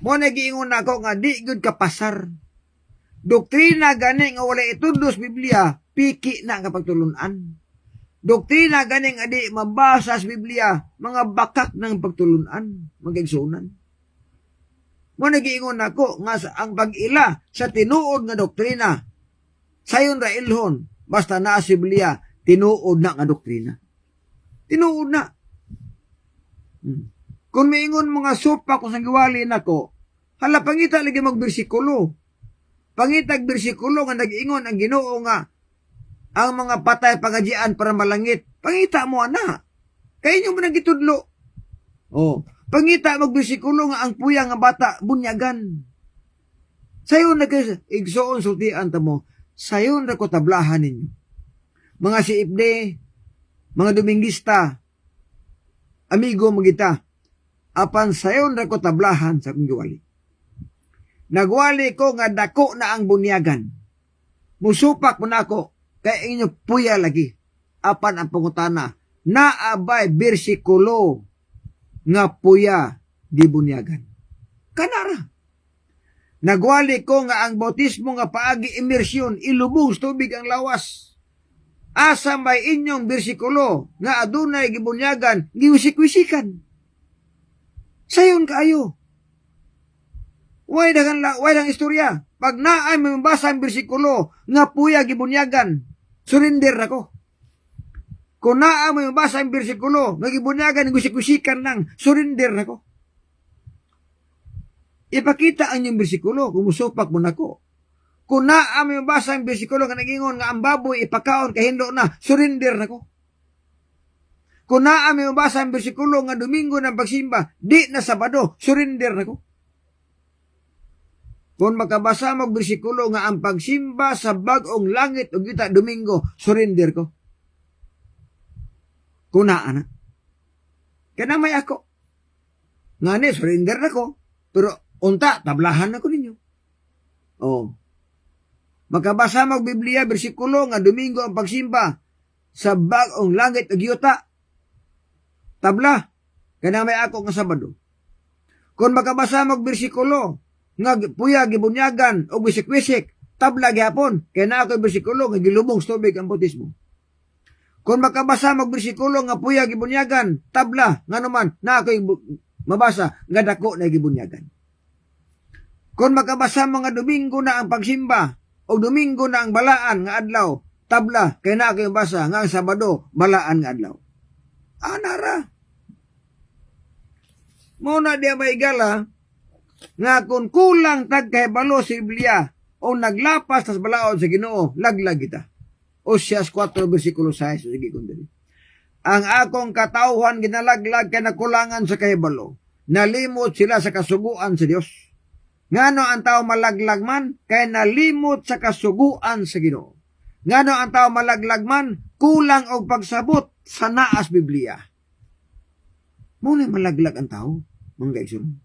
Mo nagiingon ako nga di gud kapasar. Doktrina gani nga wala itudos Biblia, piki na nga pagtulunan. Doktrina gani nga di mabasa sa Biblia, mga bakak ng pagtulunan, magigsunan. Mo nagiingon ako nga ang pag-ila sa tinuod nga doktrina, sayon ra ilhon, basta naa sa Biblia, tinuod na nga doktrina. Tinuod na. Kung maingon mga sopa kung sang giwali nako, hala pangita lagi magbersikulo. Pangitag bersikulo nga nag-ingon ang Ginoo nga ang mga patay pangadyian para malangit. Pangita mo ana. Kay inyo man gitudlo. Oh, pangita magbersikulo nga ang puya nga bata bunyagan. Sayon na igsoon sultian ta mo. Sayon ra ko tablahan ninyo. Mga siipde, mga Domingista, amigo magita, apan sayon ra ko tablahan sa kong giwali. Nagwali ko nga dako na ang bunyagan. Musupak mo na ako, kaya inyo puya lagi. Apan ang pangutana, naabay bersikulo nga puya di bunyagan. Kanara. Nagwali ko nga ang bautismo nga paagi immersyon, ilubong sa tubig ang lawas. Asa may inyong bersikulo nga adunay gibunyagan, giwisik-wisikan. Sayon kaayo. Way dang istorya. Pag naay may mabasa ang bersikulo nga puya gibunyagan, surrender ako. Kung naay may mabasa ang bersikulo nga gibunyagan, giwisik-wisikan lang, surrender ako. Ipakita ang inyong bersikulo kung musupak mo nako. Kung naay may mabasa ang bersikulo nga nagingon nga ang baboy ipakaon kahindo na, surrender ako. Kung naay may mabasa ang bersikulo nga Domingo ng pagsimba, di na Sabado, surrender ako. Kung makabasa mo bersikulo nga ang pagsimba sa bagong langit o kita Domingo, surrender ko. Kung naa na. Kaya may ako. Nga ni, surrender na ko. Pero unta, tablahan na ko ninyo. Oh. Makabasa mo Biblia, bersikulo nga Domingo ang pagsimba sa bagong langit o giyota. Tabla. Kaya may ako nga Sabado. Kung makabasa mo bersikulo nga puya gibunyagan o wisik-wisik, tabla gyapon. Kaya na ako bersikulo nga gilubong sa tubig ang bautismo. Kung makabasa mo bersikulo nga puya gibunyagan, tabla nga naman na ako mabasa nga dako na gibunyagan. Kung makabasa mo nga Domingo na ang pagsimba o Domingo na ang balaan nga adlaw, tabla kaya na ako mabasa nga ang Sabado balaan nga adlaw. Anara. Muna diya may gala nga kung kulang tag kahibalo sa Biblia o naglapas tas balaod sa Ginoo, laglag kita. Oseas 4 versikulo 6, sige kung dali. Ang akong katawhan ginalaglag kay nakulangan sa kahibalo. Nalimot sila sa kasuguan sa Dios. Ngano ang tao malaglag man kay nalimot sa kasuguan sa Ginoo. Ngano ang tao malaglag man kulang og pagsabot sa naas Biblia. Muna malaglag ang tao, mga kaigsoon.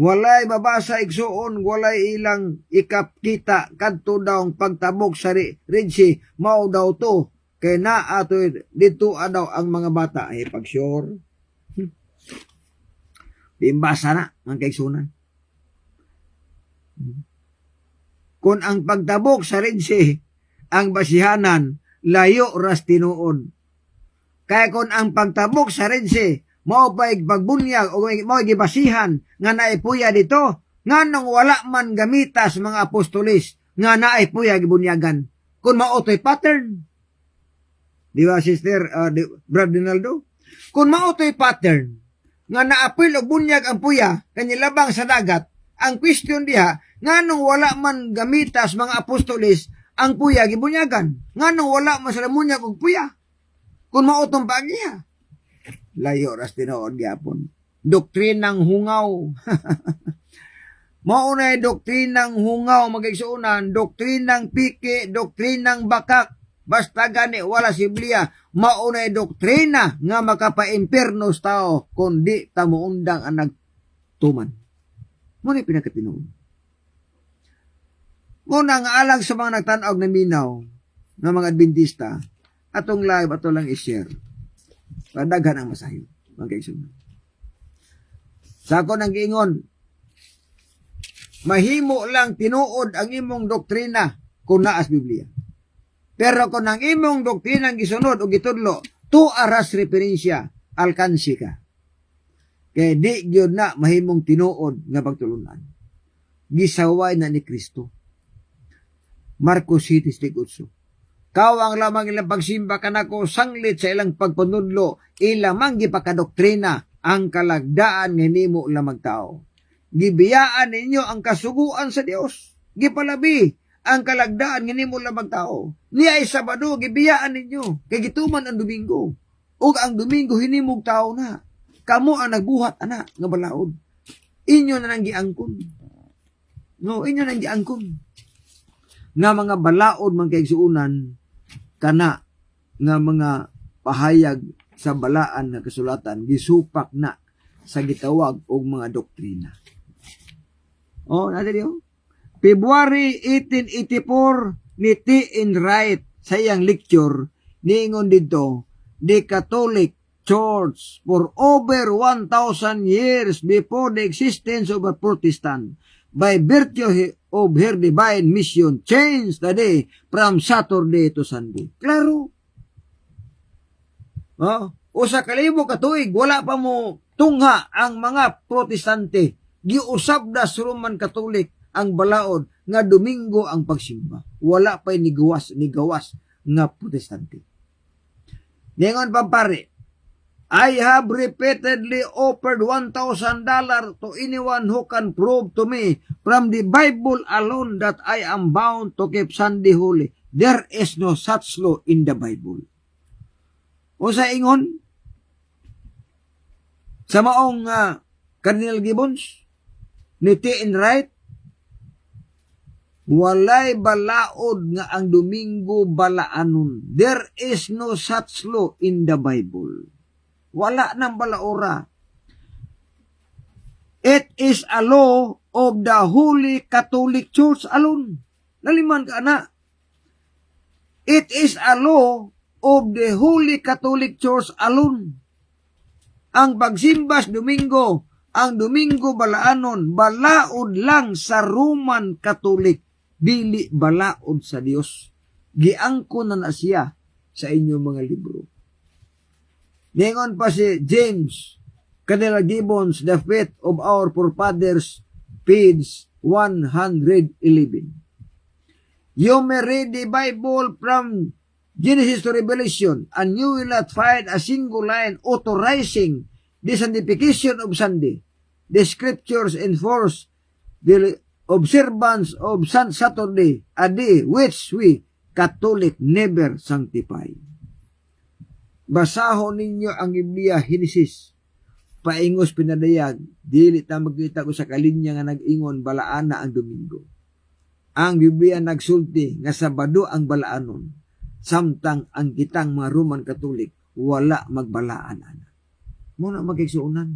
Walay babasa igsuon, walay ilang ikapkita kadto daw ang pagtabok sa Red Sea, mao daw to kay naa to dito daw ang mga bata ay pagsure. Bimbasa na ang kaigsunan. Kung ang pagtabok sa Red Sea ang basihanan, layo ras tinuod. Kaya kung ang pagtabok sa Red Sea mao pa pagbunyag o mao gibasihan nga naipuya dito, nganong wala man gamitas mga apostolis nga naipuya gibunyagan kung mao toy pattern. Di ba, Sister Brad Dinaldo? Kung mao toy pattern nga naapil og bunyag ang puya kanyilabang sa dagat, ang question diha Nganong wala man gamitas mga apostolis ang puya gibunyagan? Nganong wala man sila munyag og puya? Kung mautong pagiha. Layo ras tinuod gyapon. Doktrinang hungaw. Mao na doktrinang hungaw magigsuunan, doktrinang piki, doktrinang bakak. Basta gani wala si Biblia, mao na doktrina nga makapa-impierno sa tao kundi ta moundang ang nagtuman. Mo ni pinakatinuod. Muna nga alang sa mga nagtanaw na minaw ng mga Adventista, atong live ato lang i-share. Padaghan ang masayo. Magkaisunod. Sa ako nang giingon, mahimo lang tinuod ang imong doktrina kung naas Biblia. Pero kung ang imong doktrina ang gisunod o gitudlo, tu aras referensya, alkansi ka. Kaya di gyud na mahimong tinuod nga pagtulunan. Gisaway na ni Kristo. Marcos 7:8. Kawang lamang ilang pagsimba kanako sanglit sa ilang pagpanudlo, ilamang gipakadoktrina ang kalagdaan nga nimo lamang tao. Gibiyaan ninyo ang kasuguan sa Dios. Gipalabi ang kalagdaan nga nimo lamang tao. Niya ay Sabado gibiyaan ninyo kay gituman ang Domingo. Ug ang Domingo hinimog tao na. Kamo ang nagbuhat ana nga balaod. Inyo na nang giangkon. No, inyo nang giangkon. Nga mga balaod man kay suunan kana nga mga pahayag sa balaan nga kasulatan gisupak na sa gitawag og mga doktrina. Oh, natin yun. February 1884 ni T.N. Wright sa iyang lecture niingon dito, the Catholic Church for over 1,000 years before the existence of a Protestant by virtue of her divine mission, changed the day from Saturday to Sunday. Klaro. Usa ka libo ka tuig, wala pa mo tungha ang mga protestante. Giusab na sa Roman Catholic ang balaod nga Domingo ang pagsimba. Wala pa ni gawas nga protestante. Ningon pa pare, I have repeatedly offered $1,000 to anyone who can prove to me from the Bible alone that I am bound to keep Sunday holy. There is no such law in the Bible. O sa ingon, sa maong Cardinal Gibbons, ni T.N. Wright, walay balaod nga ang Domingo balaanon. There is no such law in the Bible. Wala nang balaora. It is a law of the Holy Catholic Church alone. Naliman ka na. It is a law of the Holy Catholic Church alone. Ang pagsimbas Domingo, ang Domingo balaanon, balaod lang sa Roman Catholic, dili balaod sa Dios. Giangko na siya sa inyong mga libro. Ningon pa si James Cardinal Gibbons, The Faith of Our Forefathers, page 111. You may read the Bible from Genesis to Revelation, and you will not find a single line authorizing the sanctification of Sunday. The scriptures enforce the observance of Saturday, a day which we Catholic never sanctify. Basahon ninyo ang Biblia, Genesis. Paingos pinadayag, dili ta magkita ko sa kalinya nga nag-ingon balaan na ang Domingo. Ang Biblia nagsulti nga Sabado ang balaanon. Samtang ang kitang mga Roman Catholic wala magbalaan ana. Muna magkigsuunan.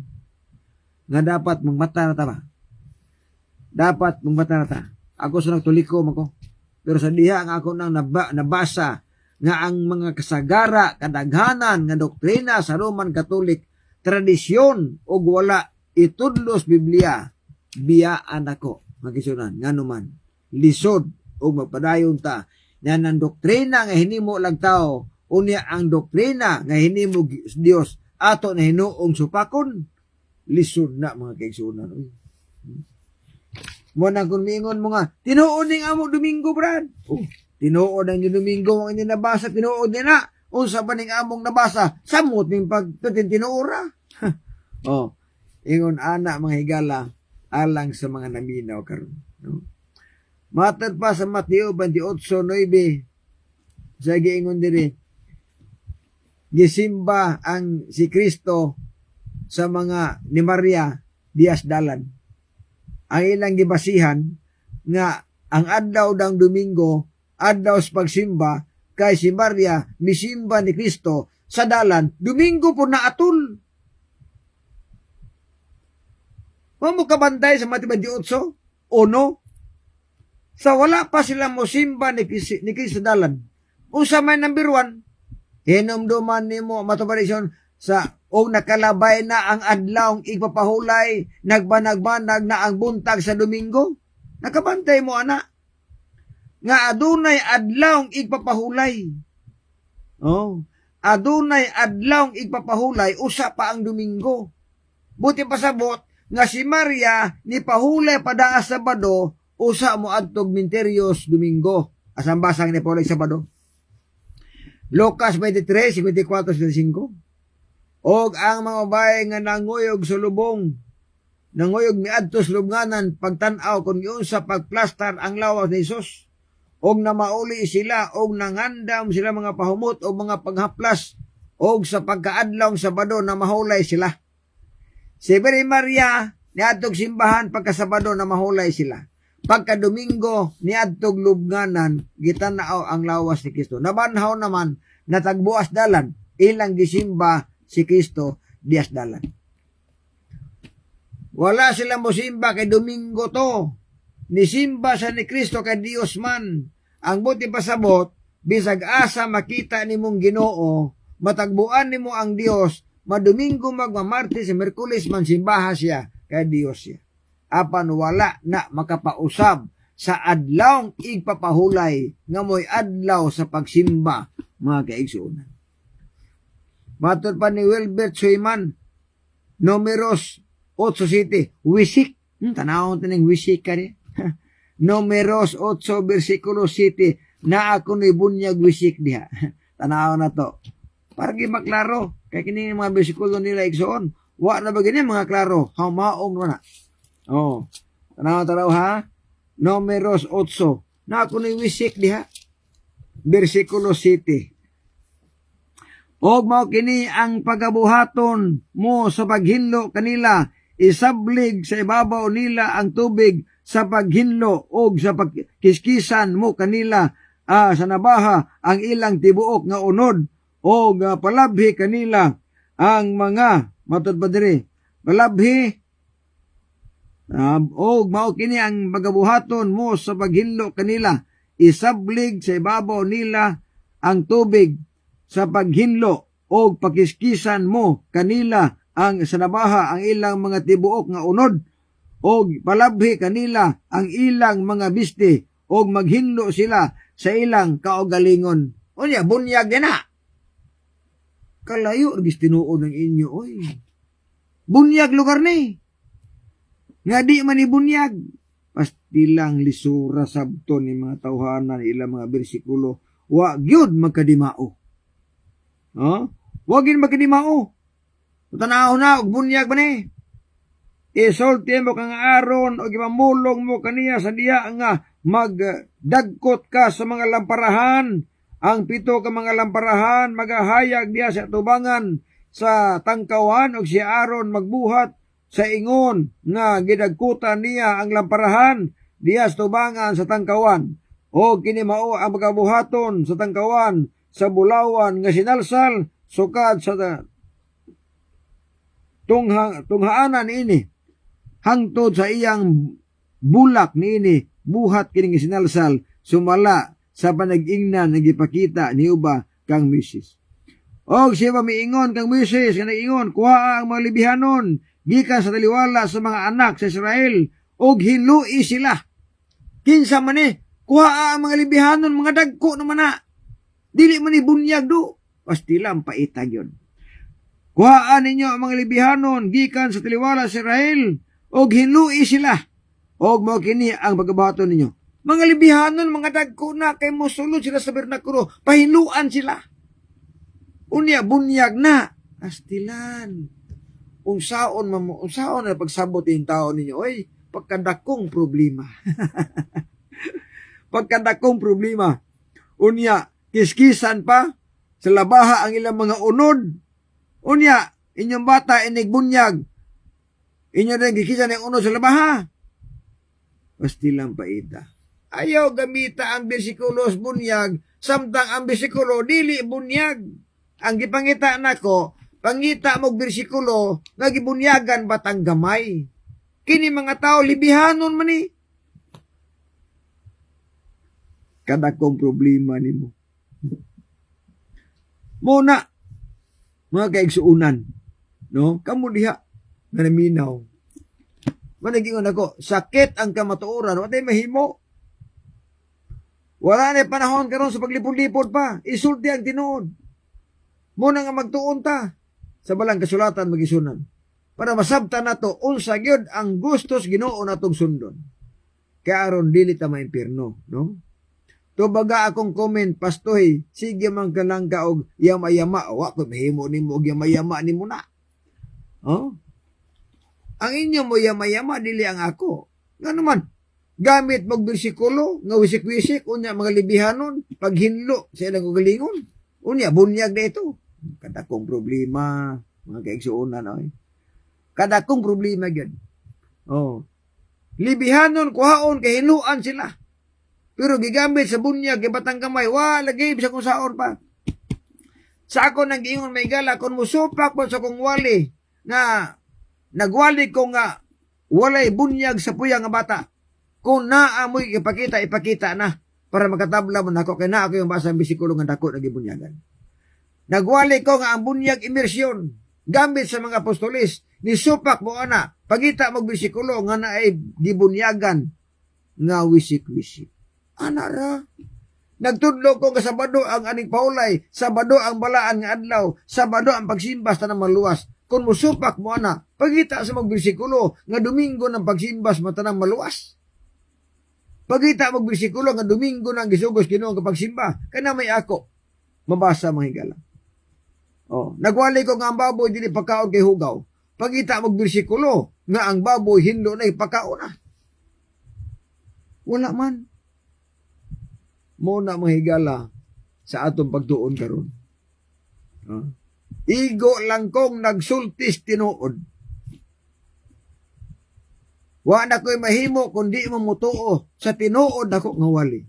Nga dapat magmata na ta ba? Dapat magmata na ta. Ako sa nagtulikom ako. Pero sa diha ang ako nang nabasa nga ang mga kasagara, kadaghanan nga doktrina sa Roman Catholic, tradisyon o wala itudlos Biblia, biyaan ako. Magkisunan, nga naman, lisod o magpadayon ta, na ng doktrina nga hinimo lang tao, unya ang doktrina nga hinimo Dios ato na hinuong supakon, lisod na mga kaigsunan. Mo nang kung mingon mo nga, tinuod ning amo Domingo, Brad. Tinuod ang Domingo ang inyong nabasa, tinuod din na. Unsa ba ning among nabasa? Samot ning pagtinuora. Ingon ana mga higala, alang sa mga naminaw karon. No? Matod pa sa Mateo 28:9, sa giingon diri, gisimba ang si Kristo sa mga ni Maria Diaz Dalan. Ang ilang gibasihan nga ang adlaw dang Domingo, adlaw sa pagsimba, kay si Maria misimba ni Kristo sa dalan, Domingo po na atol. Mamo kabantay sa Mateo 28, o no? Sa wala pa sila mosimba ni Kristo sa dalan. Usa may number 1, hinumduman nimo matubarisyon sa o nakalabay na ang adlaw igpapahulay, nagbanag-banag na ang buntag sa Domingo. Nakabantay mo ana nga adunay adlaw igpapahulay. Oh, adunay adlaw igpapahulay, usa pa ang Domingo. Buti pasabot nga si Maria ni pahulay pada Sabado, usa mo adtog Minterios Domingo. Asang basang ni Paulo Sabado. Lucas 23:54-55. Og ang mga babae nga nanguyog sa lubong, nanguyog miadto sa lubnganan, pagtan-aw kung yun sa pagplastar ang lawas ni Jesus. Og namauli sila, og nangandam sila mga pahumot o mga paghaplas, og sa pagkaadlaw Sabado na mahulay sila. Si Mary Maria niadtog simbahan pagkasabado na mahulay sila. Pagka Domingo niadtog lubnganan, gitan-aw ang lawas ni Kristo. Nabanhaw naman natagbuas dalan, ilang gisimba si Kristo Diaz Dalan. Wala silang mosimba kay Domingo to. Nisimba sa ni Kristo kay Dios man. Ang buti pasabot, bisag asa makita nimong Ginoo, matagbuan nimo ang Dios, madomingo magmamartes, Merkulis man simbaha siya kay Dios siya. Apan wala na makapausab sa adlawng igpapahulay nga mo'y adlaw sa pagsimba, mga kaigsuunan. Matod pa ni Wilbert Suiman, Numeros 8:7, wisik. Tanawon tining wisik ka ni. Numeros 8:7, na ako ni bunyag wisik diha. Tanawon na to. Para gimaklaro, kay kini mga bersikulo nila igsoon. Wa na ba gini mga klaro, hamaong na. Oh. Tanaw ha. Numeros 8, na ako ni wisik diha. Bersikulo 7. Og mao kini ang pagabuhaton mo sa paghinlo kanila, isablig sa ibabaw nila ang tubig sa paghinlo, og sa pagkiskisan mo kanila sa nabaha ang ilang tibuok nga unod, og palabhi kanila ang mga matod pa diri palabhi, og mao kini ang pagabuhaton mo sa paghinlo kanila, isablig sa ibabaw nila ang tubig sa paghinlo, o pakiskisan mo kanila ang sanabaha ang ilang mga tibuok nga unod, o palabhi kanila ang ilang mga bisti, o maghinlo sila sa ilang kaugalingon. Unya, bunyag na. Kalayo, gistinuod ng inyo, oy. Bunyag lugar ni. Nga di man ni bunyag. Pastilang lisura sabto ni mga tawhanan, ilang mga bersikulo, wa gyud magkadimao. Wagin magkadimao. Tanaw na, og bunyag ba ni? Isulti mo kang aron, o gimamulong mo kaniya sa diya nga magdagkot ka sa mga lamparahan. Ang 7 ka mga lamparahan, magahayag diya sa tubangan sa tangkawan, o si aron magbuhat sa ingon nga gidagkutan niya ang lamparahan diya sa tubangan sa tangkawan. O kini mao ang magabuhaton sa tangkawan sa bulawan nga sinalsal sukad sa tunghaanan ini, hangtod sa iyang bulak niini, buhat kining sinalsal sumala sa panag-ingnan nagipakita ni uba kang Moses. Og siya miingon kang Moses nga nag-ingon, kuha ang mga libihanon gikan sa taliwala sa mga anak sa Israel, og hinlui sila. Kinsa man ni, kuha ang mga libihanon, mga dagko naman na. Dili man ni bunyag do. Pastilang paitag yun. Kuhaan ninyo ang mga libihanon gikan sa taliwala sa Israel, og hinlui sila. Og mao kini ang pagkabaton ninyo. Mga libihanon, mga dagko na, kay mosulod sila sa bernakulo, pahinluan sila. Unya, bunyag na. Pastilan. Unsaon na pagsabot yung tao ninyo, oy, pagkadakong problema. pagkadakong problema. Unya, kiskisan pa, sa labaha ang ilang mga unod. Unya, inyong bata inigbunyag. Inyo rin kikisan ang unod sa labaha. Basti lang paita. Ayaw gamita ang bersikulos bunyag, samtang ang bersikulo dili bunyag. Ang gipangita nako, pangita mo bersikulo, nga gibunyagan batang gamay. Kini mga tao libihanon man ni. Kadakong problema nimo. Muna, mga kaigsuunan, no? Kamu diha na naminaw. Managingon ako, sakit ang kamatuoran, watay mahimo. Wala na panahon karon sa paglipod-lipod pa, isulti ang tinuod. Muna nga magtuon ta sa balang kasulatan magisunan para masabtan nato unsa gyud ang gustos Ginoo natong sundon. Kaya aron dili ta maimpierno, no? Tubaga akong comment, pastoy, sige man ka lang ka og yama-yama, wa ko mahimo nimo og yama-yama nimo na. Oh? Ang inyo mo yama-yama dili ang ako. Nga naman, gamit mag bersikulo, nga wisik-wisik, unya mga libihanon, paghinlo sa ilang ugalingon. Unya, bunyag na ito. Kadakong problema, mga kaigsuunan, oy. Kadakong problema yan. Oh. Libihanon, kuhaon, kahiluan sila. Pero gigamit sa bunyag, ibatang kamay, lagi sa kung saon pa. Sa ako nang giingon may gala, kung musupak po sa kong wali, nga nagwali ko nga walay bunyag sa puya nga bata. Kung naamoy ipakita na para makatabla mo nako kay naa ko yung basa bisikulo nga dako nagibunyagan. Nagwali ko nga ang bunyag imersyon gamit sa mga apostolis ni supak mo ana pagita mo bisikulo nga naay gibunyagan nga wisik-wisik. Ana ra. Nagtudlo ko nga Sabado ang aning paulay, Sabado ang balaan nga adlaw, Sabado ang pagsimbas tanang maluwas. Kung musupak mo ana, pagita sa magbersikulo nga Domingo ng pagsimbas matanang maluwas. Pagita magbersikulo nga Domingo ng gisugos Ginoo nga pagsimba, kana may ako mabasa mga higala. Oh, nagwali ko nga ang baboy dili pagkaon kay hugaw. Pagita magbersikulo nga ang baboy hinlo na ipakaon na. Wala man. Muna mga higala sa atong pagtuon karon. Igo lang kong nagsultis tinuod. Wa na ko'y mahimo kundi mo mutuo sa tinuod ako nga wali.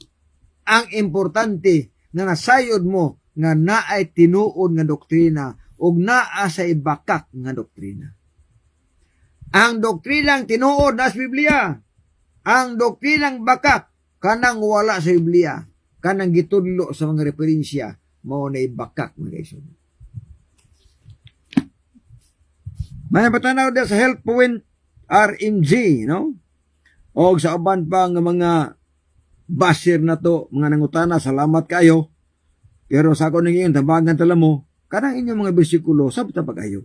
Ang importante na nasayod mo nga naay tinuod nga doktrina ug naa sa ibakak nga doktrina. Ang doktrinang tinuod na sa Biblia. Ang doktrinang bakak kanang wala sa Biblia. Kanang gitudlo sa mga referensya mao na ibakak mga guys. May patanaw sa Health Point RMG, no? O sa uban pa nga mga basir na to, mga nangutana, salamat kayo. Pero sa ako nang tabagan tala mo, kanang inyong mga bersikulo, sabta pa kayo.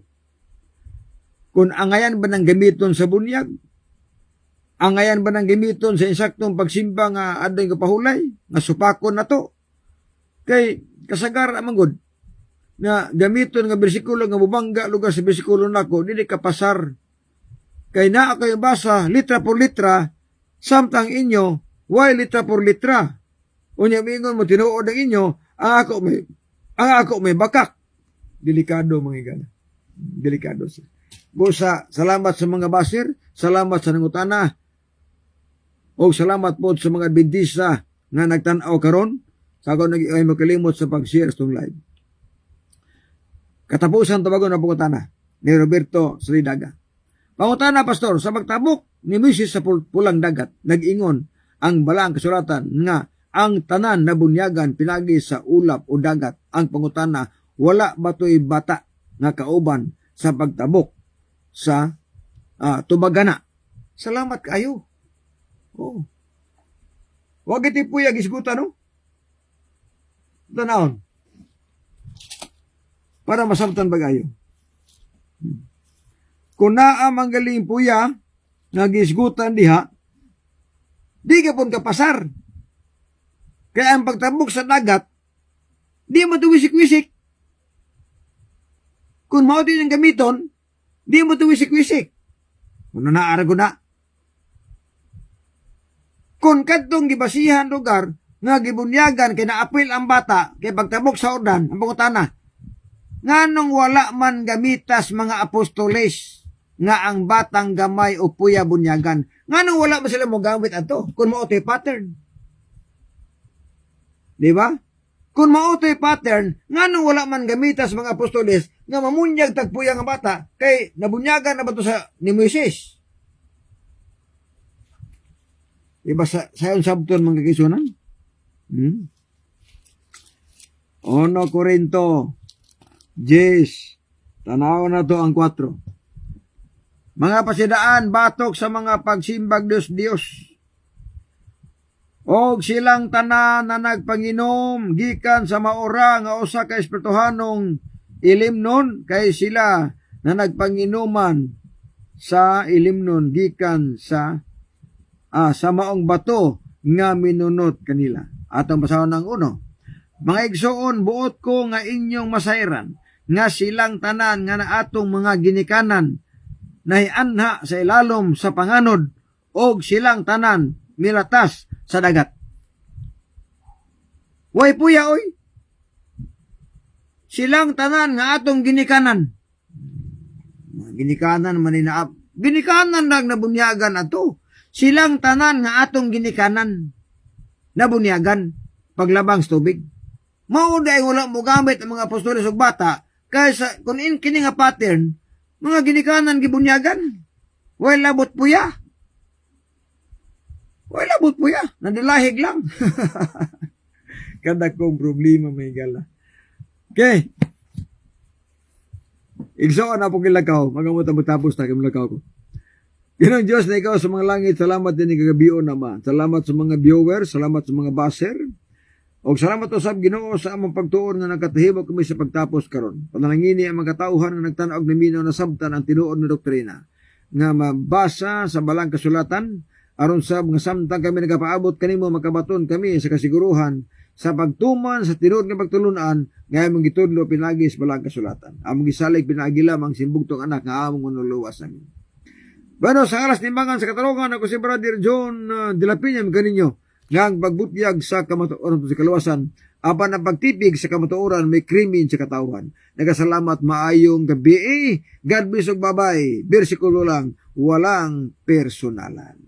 Kung angayan ba ng gamiton sa bunyag, angayan ba ng gamiton sa insaktong pagsimba nga adong kapahulay, nga supakon na to, kay kasagar amangod, nga gamiton nga bersikulo nga mubangga lugar sa bersikulo nako dili kapasar kay naa kayo basa litra por litra samtang inyo why litra por litra unya mingon mo tinuod ang inyo ang ako may bakak delikado mga higala delikado siya busa salamat sa mga basir salamat sa nangutana o salamat po sa mga bidisa nga nagtan-aw karon sa ako ay makalimot sa pag-share itong live. Katapusan tabagon na pangutana ni Roberto Sridaga. Pangutana, Pastor, sa magtabok ni Moises sa pulang dagat, nag-ingon ang balang kasulatan nga ang tanan na bunyagan pinagi sa ulap o dagat. Ang pangutana, wala batoy bata nga kauban sa pagtabok sa tubagana. Salamat kayo. Oh. Wag iti puya gisgutan, no? Tanawon. Para masabtan bagayo. Kung naa manggaling puya, nagisgutan diha, di ka pun kapasar. Kaya ang pagtabok sa dagat, di mo ito wisik-wisik. Kung mao din ang gamiton, di mo ito wisik-wisik. Kung naara ko na. Kung kadtong gibasihan lugar nga gibunyagan kay naapil ang bata kay pagtabok sa ordan ang pangutana, nganong wala man gamitas mga apostoles nga ang batang gamay o puya bunyagan? Nganong wala man sila mo gamit ato kung mao toy pattern? Di ba? Kung mao toy pattern, nganong wala man gamitas mga apostoles nga mamunyag tagpuya nga bata kay nabunyagan na ba to sa ni Moises? Diba sayon sabton mga kisunan? 1 Corinto 10. Tanaw na to ang 4. Mga pasidaan batok sa mga pagsimbag Diyos. Og silang tanan na nagpanginom gikan sa maora nga usa ka espirituhanong ilimnon kay sila na nagpanginuman sa ilimnon gikan sa maong bato nga minunot kanila. Atong basahon ng 1. Mga igsoon, buot ko nga inyong masayran nga silang tanan nga naatong mga ginikanan nahianha sa ilalom sa panganod og silang tanan milatas sa dagat. Way puya oy. Silang tanan nga atong ginikanan. Ginikanan man inaap. Ginikanan lang nabunyagan ato. Silang tanan nga atong ginikanan nabunyagan paglabang sa tubig. Mao day wala mo gamit ang mga apostoles ug bata kaysa kung kini nga pattern mga ginikanan gibunyagan. Way labot puya. Way labot puya. Nadilahig lang. Kada kong problema may gala. Okay. Igsoon na po kilakaw. Magamot-tapos na kilakaw ko. Ginong Diyos na ikaw sa mga langit, salamat din kagabion naman. Salamat sa mga viewers, salamat sa mga baser. O salamat to sa Ginoo sa among pagtuon nga nagkatahibok kami sa pagtapos karon. Panalangini ang mga katauhan nga nagtan-og na minaw na sabtan ang tinuod na doktrina nga mabasa sa balang kasulatan aron sa mga samtang kami nagapaabot kanimo makabaton kami sa kasiguruhan sa pagtuman sa tinuod nga pagtulunan nga among gitudlo pinagi sa balang kasulatan. Among gisalig pinagi lamang simbugtong anak nga among manuluwas namin. Bueno, sa alas nimbangan sa katarungan, ako si Brother John de la Peña, kaninyo, nga ang pagbutyag sa kamatuoran sa kaluwasan, apan ang pagtipig sa kamatuoran, may krimen sa katauhan. Nagasalamat, maayong gabi. God bless og babay. Bersikulo lang, walang personalan.